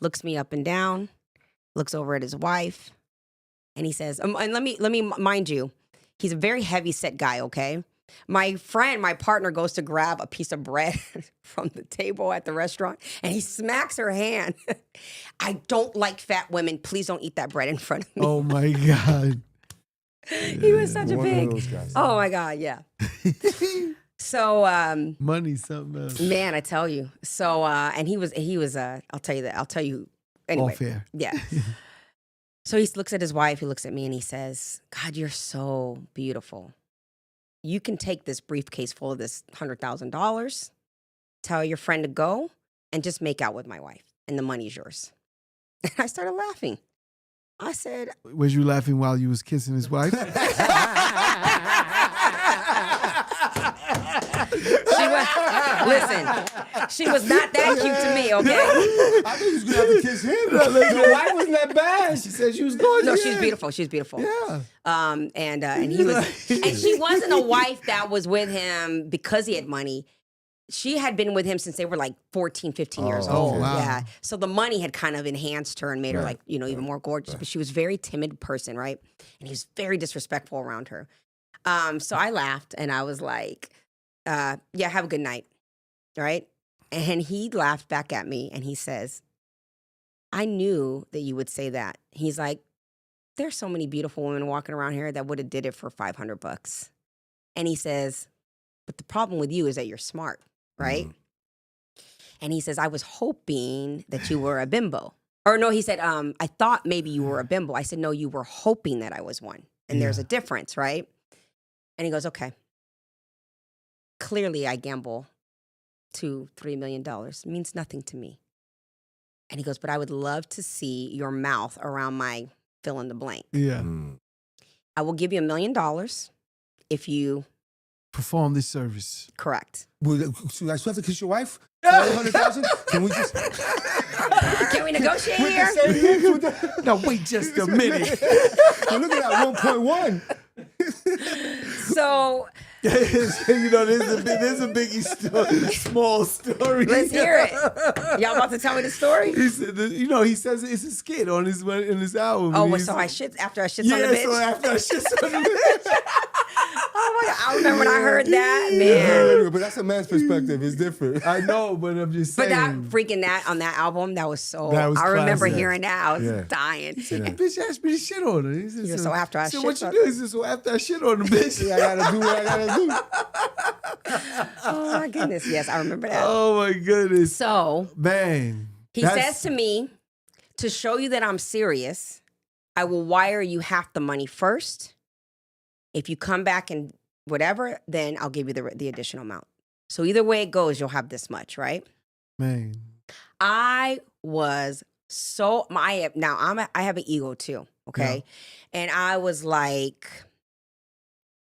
looks me up and down, looks over at his wife, and he says, and let me mind you, he's a very heavy set guy, okay? My partner goes to grab a piece of bread from the table at the restaurant, and he smacks her hand. I don't like fat women. Please don't eat that bread in front of me. Oh my God. He was such a One of pig. those guys. Oh my God, yeah. So, Money, something else. man, I tell you. So, and he was, I'll tell you that. I'll tell you anyway. All fair. Yeah. So he looks at his wife, he looks at me, and he says, God, you're so beautiful. You can take this briefcase full of this $100,000, tell your friend to go, and just make out with my wife, and the money's yours. And I started laughing. I said, Was you laughing while you was kissing his wife? listen, she was not that cute to me, okay? I think he's gonna have to kiss him. Your wife wasn't that bad. She said she was gorgeous. No, she's beautiful. She's beautiful. Yeah. And he was, and she wasn't a wife that was with him because he had money. She had been with him since they were like 14, 15 years Oh, old. wow. Yeah. So the money had kind of enhanced her and made her like, even more gorgeous. But she was a very timid person, right? And he was very disrespectful around her. So I laughed and I was like, yeah, have a good night. Right? And he laughed back at me and he says, I knew that you would say that. He's like, there's so many beautiful women walking around here that would have did it for $500. And he says, but the problem with you is that you're smart, right? And he says, I was hoping that you were a bimbo. Or no, he said, I thought maybe you were a bimbo. I said, no, you were hoping that I was one. And there's a difference, right? And he goes, okay. Clearly I gamble $2-3 million. It means nothing to me. And he goes, but I would love to see your mouth around my fill in the blank. Yeah. I will give you $1 million if you Perform this service. correct. So I still have to kiss your wife? 100,000? Can we just Can we negotiate with the here? same lips with the, Now wait just a minute. You're looking at 1.1. So there's a biggie small story. let's hear it. Y'all about to tell me the story? He said, he says it's a skit on his album. Oh, And well, he's- so I shit after I shit on the Yeah, bitch. so after I shit on the bitch. Oh my God, I remember when I heard that, man. But that's a man's perspective. It's different. I know, but I'm just But saying. that on that album, that was so. That was I remember classic. hearing that. I was Yeah. dying. That bitch asked me to shit on her. He said, Yeah, so after I said, shit what you on- do? He said, so after I shit on the bitch. I gotta do what I gotta do. Oh my goodness, yes, I remember that. Oh my goodness. So Man. he that's- says to me, to show you that I'm serious, I will wire you half the money first. If you come back and whatever, then I'll give you the additional amount. So either way it goes, you'll have this much, right? Man. I was so I have an ego too, okay? And I was like,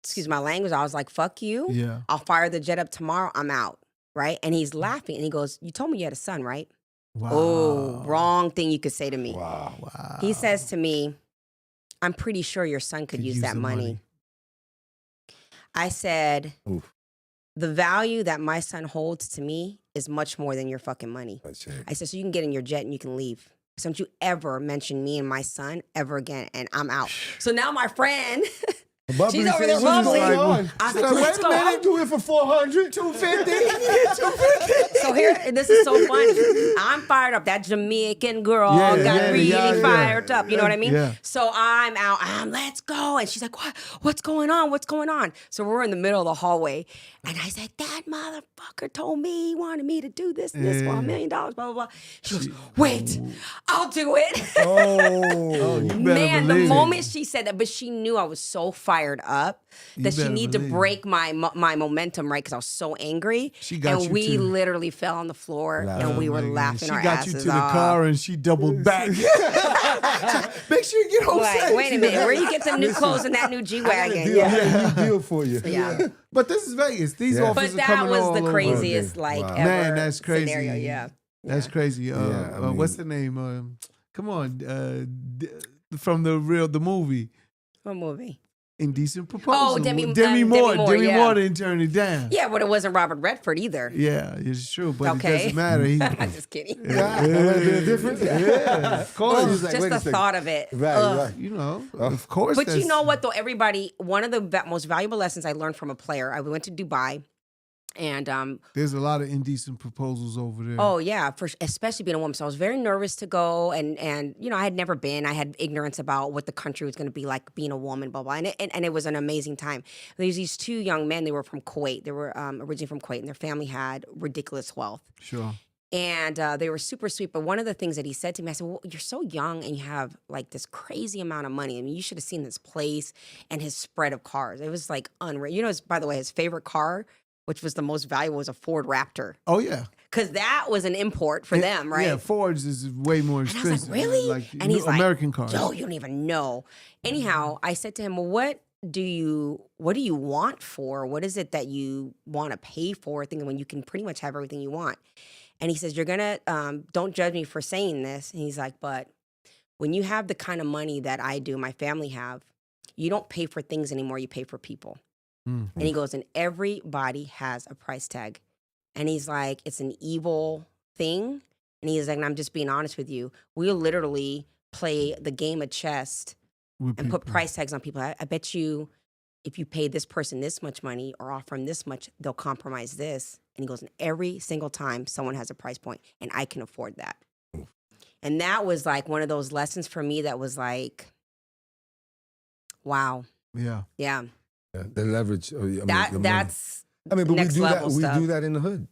excuse my language, I was like, fuck you. Yeah. I'll fire the jet up tomorrow. I'm out, right? And he's laughing and he goes, you told me you had a son, right? Wow. Oh, wrong thing you could say to me. Wow. Wow. He says to me, I'm pretty sure your son could use that the money. I said, Oof. the value that my son holds to me is much more than your fucking money. That's it. I said, so you can get in your jet and you can leave. Don't you ever mention me and my son ever again, and I'm out. So now my friend, Bubbly she's over said, there "What's bubbling. going on?" I was She's like, like, let's wait go. a minute, do it for 400, 250. So here, this is so funny. I'm fired up. That Jamaican girl got really fired up. You know what I mean? Yeah. So I'm out. Let's go. And she's like, what? What's going on? What's going on? So we're in the middle of the hallway. And I said, that motherfucker told me he wanted me to do this and this for $1 million, blah, blah, blah. She goes, wait, I'll do it. Oh, you better Man, the believe it. moment she said that, but she knew I was so fired up that she better needed to believe it. break my momentum, right? Because I was so angry. She got and you we to- literally fell on the floor and we were laughing She our got asses you to the off. car and she doubled back. Make sure you get home Like, safe. wait a minute, where you get them new clothes in that new G-Wagon? I Yeah. got a deal for you. Yeah. But this is Vegas. These Yeah. officers But are that coming was all the over. craziest, Okay. like, Wow. ever Man, that's crazy. scenario. Yeah. That's crazy. Yeah, I What's mean- the name? Come on, from the movie What movie? Indecent Proposal. Demi Moore, Demi yeah. Moore didn't turn it down. Yeah, but it wasn't Robert Redford either. Yeah, it's true, but Okay. it doesn't matter. I'm just kidding. Yeah, that might be a difference. Yeah, of course. He's like, Just wait a the second. thought of it. Right, Ugh. right. You know, of course. But you that's- know what, though? Everybody, one of the most valuable lessons I learned from a player, I went to Dubai. And there's a lot of indecent proposals over there. oh yeah, especially being a woman. So I was very nervous to go, and you know I had never been. I had ignorance about what the country was going to be like being a woman, blah blah. And it was an amazing time. There's these two young men. They were from Kuwait. They were originally from Kuwait, and their family had ridiculous wealth. Sure. And they were super sweet. But one of the things that he said to me, I said, well, you're so young and you have like this crazy amount of money. I mean, you should have seen this place and his spread of cars. It was like unreal. You know, by the way, his favorite car, which was the most valuable, was a Ford Raptor. Oh yeah. Because that was an import for them, right? Yeah, Fords is way more And I was expensive. like, really? Like And he's like, American cars. Yo, you don't even know. Anyhow, I said to him, well, what do you want for? What is it that you want to pay for? Thinking when you can pretty much have everything you want. And he says, you're going to, don't judge me for saying this. And he's like, but when you have the kind of money that I do, my family have, you don't pay for things anymore. You pay for people. Mm. And he goes, and everybody has a price tag. And he's like, it's an evil thing. And he's like, and I'm just being honest with you. We'll literally play the game of chess With and put people. price tags on people. I bet you if you pay this person this much money or offer them this much, they'll compromise this. And he goes, and every single time someone has a price point, and I can afford that. And that was like one of those lessons for me that was like, wow. Yeah. Yeah. Yeah, the leverage. I mean, the money. That's But next we do level that. We stuff. do that in the hood.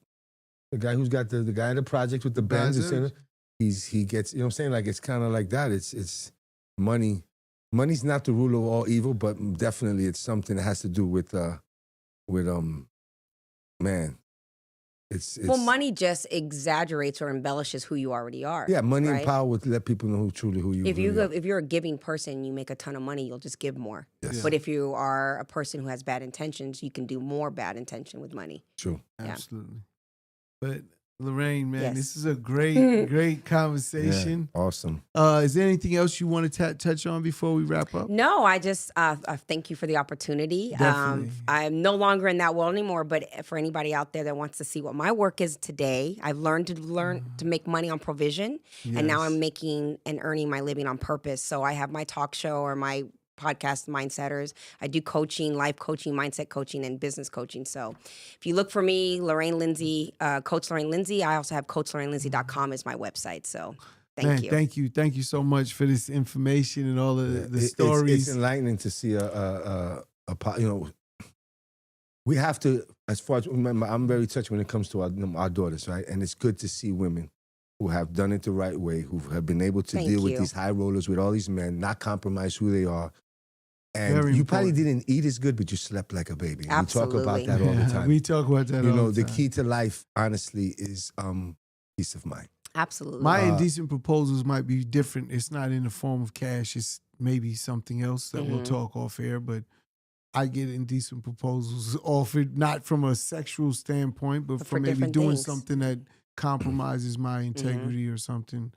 The guy who's got the guy in the project with the Benz, That's it. he gets. You know what I'm saying? Like it's kind of like that. It's money. Money's not the rule of all evil, but definitely it's something that has to do with man. It's well, money just exaggerates or embellishes who you already are. Yeah, money right? and power would let people know who you. If really are. if you're a giving person, you make a ton of money, you'll just give more. Yes. But if you are a person who has bad intentions, you can do more bad intention with money. True. Yeah. Absolutely. But Lorraine, man, Yes. this is a great conversation. Yeah, awesome. Is there anything else you want to touch on before we wrap up? No, I just thank you for the opportunity. Definitely. I'm no longer in that world anymore, but for anybody out there that wants to see what my work is today, I've learned to make money on provision, and now Yes. I'm making and earning my living on purpose. So I have my talk show or my podcast, Mindsetters. I do coaching, life coaching, mindset coaching, and business coaching. So if you look for me, Lorraine Lindsay, Coach Lorraine Lindsay, I also have CoachLorraineLindsay.com is my website. So thank you. Thank you so much for this information and all of the It's stories. enlightening to see we have to, as far as, remember, I'm very touched when it comes to our daughters, right? And it's good to see women who have done it the right way, who have been able to Thank deal you. with these high rollers, with all these men, not compromise who they are. And Very you probably important. didn't eat as good, but you slept like a baby. And we talk about Absolutely. that all the Yeah, time. we talk about that You all know, the the time. key to life, honestly, is peace of mind. Absolutely. My indecent proposals might be different. It's not in the form of cash. It's maybe something else that we'll Mhm. talk off air. But I get indecent proposals offered not from a sexual standpoint, but But from for maybe different doing things. something that compromises my Mm-hmm. integrity or something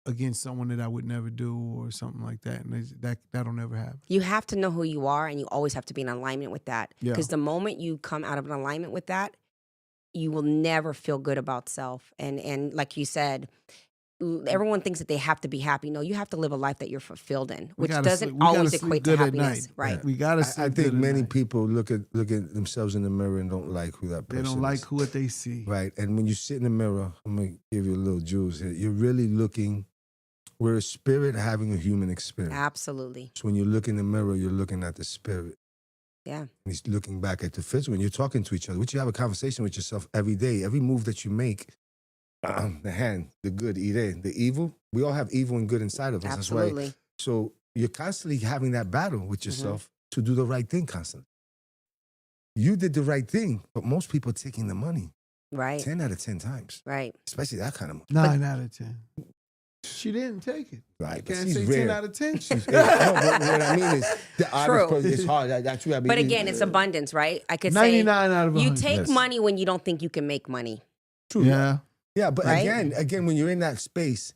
against someone that I would never do or something like that. And that'll never happen. You have to know who you are, and you always have to be in alignment with that. Yeah. Because the moment you come out of an alignment with that, you will never feel good about self. And like you said, everyone thinks that they have to be happy. No, you have to live a life that you're fulfilled in, We which gotta doesn't sleep- we gotta always sleep equate to good at happiness. night. Right. We gotta. I sleep think good at many night. people look at themselves in the mirror and don't like who that They person don't like is. what they see. Right. And when you sit in the mirror, I'm gonna give you a little jewels here. You're really looking. We're a spirit having a human experience. Absolutely. So when you look in the mirror, you're looking at the spirit. Yeah. And he's looking back at the physical. When you're talking to each other, which you have a conversation with yourself every day. Every move that you make, the hand, the good, ire, the evil. We all have evil and good inside of us. That's why. Absolutely. So you're constantly having that battle with yourself to do the right thing constantly. You did the right thing, but most people are taking the money Right. 10 out of 10 times, Right. especially that kind of money. 9 out of 10. She didn't take it. Right. Can't she's say rare. 10 out of 10. No, but what I mean is the average True. person, it's hard. That's what I mean. But again, it's abundance, right? I could say 99 out of 100. you take Yes. money when you don't think you can make money. True. Yeah. Yeah, but Right? again, when you're in that space,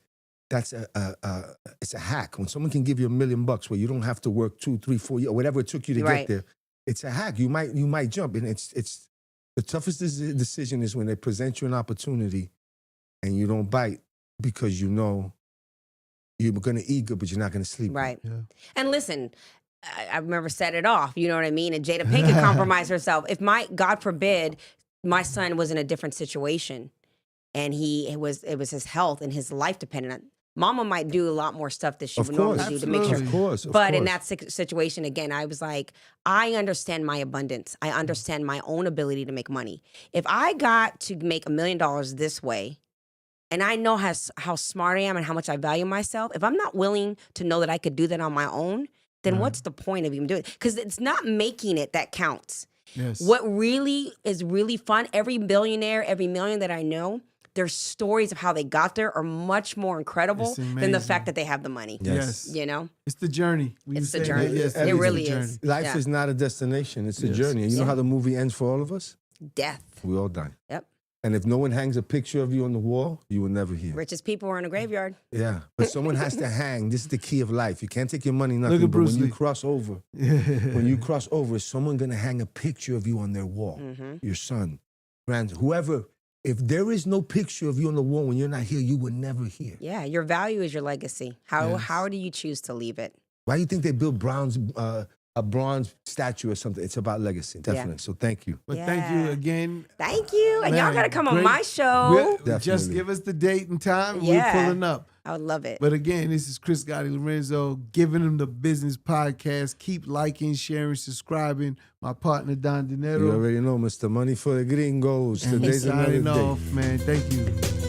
that's it's a hack. When someone can give you $1 million where you don't have to work 2, 3, 4 years, whatever it took you to Right. get there, it's a hack. You might jump, and it's the toughest decision is when they present you an opportunity, and you don't bite because you know you're gonna eat good, but you're not gonna sleep. good. Right. Yeah. And listen, I remember set it off, you know what I mean? And Jada Pinkett compromised herself. If God forbid, my son was in a different situation and it was his health and his life dependent on, Mama might do a lot more stuff that she Of would normally course, do to make sure. Absolutely. Of course. But in that situation, again, I was like, I understand my abundance. I understand my own ability to make money. If I got to make $1 million this way, and I know how smart I am and how much I value myself, if I'm not willing to know that I could do that on my own, then Right. what's the point of even doing it? Because it's not making it that counts. Yes. What really is really fun, every billionaire, every million that I know, their stories of how they got there are much more incredible It's than the amazing. fact that they have the money. Yes. You know? It's the journey. We It's were the saying that journey. yesterday. It It's really the is. journey. Life Yeah. is not a destination; it's a Yes. journey. And you know Yeah. how the movie ends for all of us? Death. We all die. Yep. And if no one hangs a picture of you on the wall, you will never hear. Richest people are in a graveyard. Yeah, but someone has to hang. This is the key of life. You can't take your money, nothing. Look at but Bruce when Lee. you cross over, when you cross over, is someone gonna hang a picture of you on their wall? Mm-hmm. Your son, whoever. If there is no picture of you on the wall when you're not here, you will never hear. Yeah, your value is your legacy. How Yes. how do you choose to leave it? Why do you think they built a bronze statue or something? It's about legacy, definitely. So thank you. But thank you Yeah. again. Thank you. And y'all Man, gotta come on great. my show. Just Definitely. give us the date and time. Yeah. We're pulling up. I would love it. But again, this is Chris Gotti Lorenzo giving them the business podcast. Keep liking, sharing, subscribing. My partner Don You Dinero. already know, Mr. Money for the Gringos. And Today's another signing day. off, man. Thank you.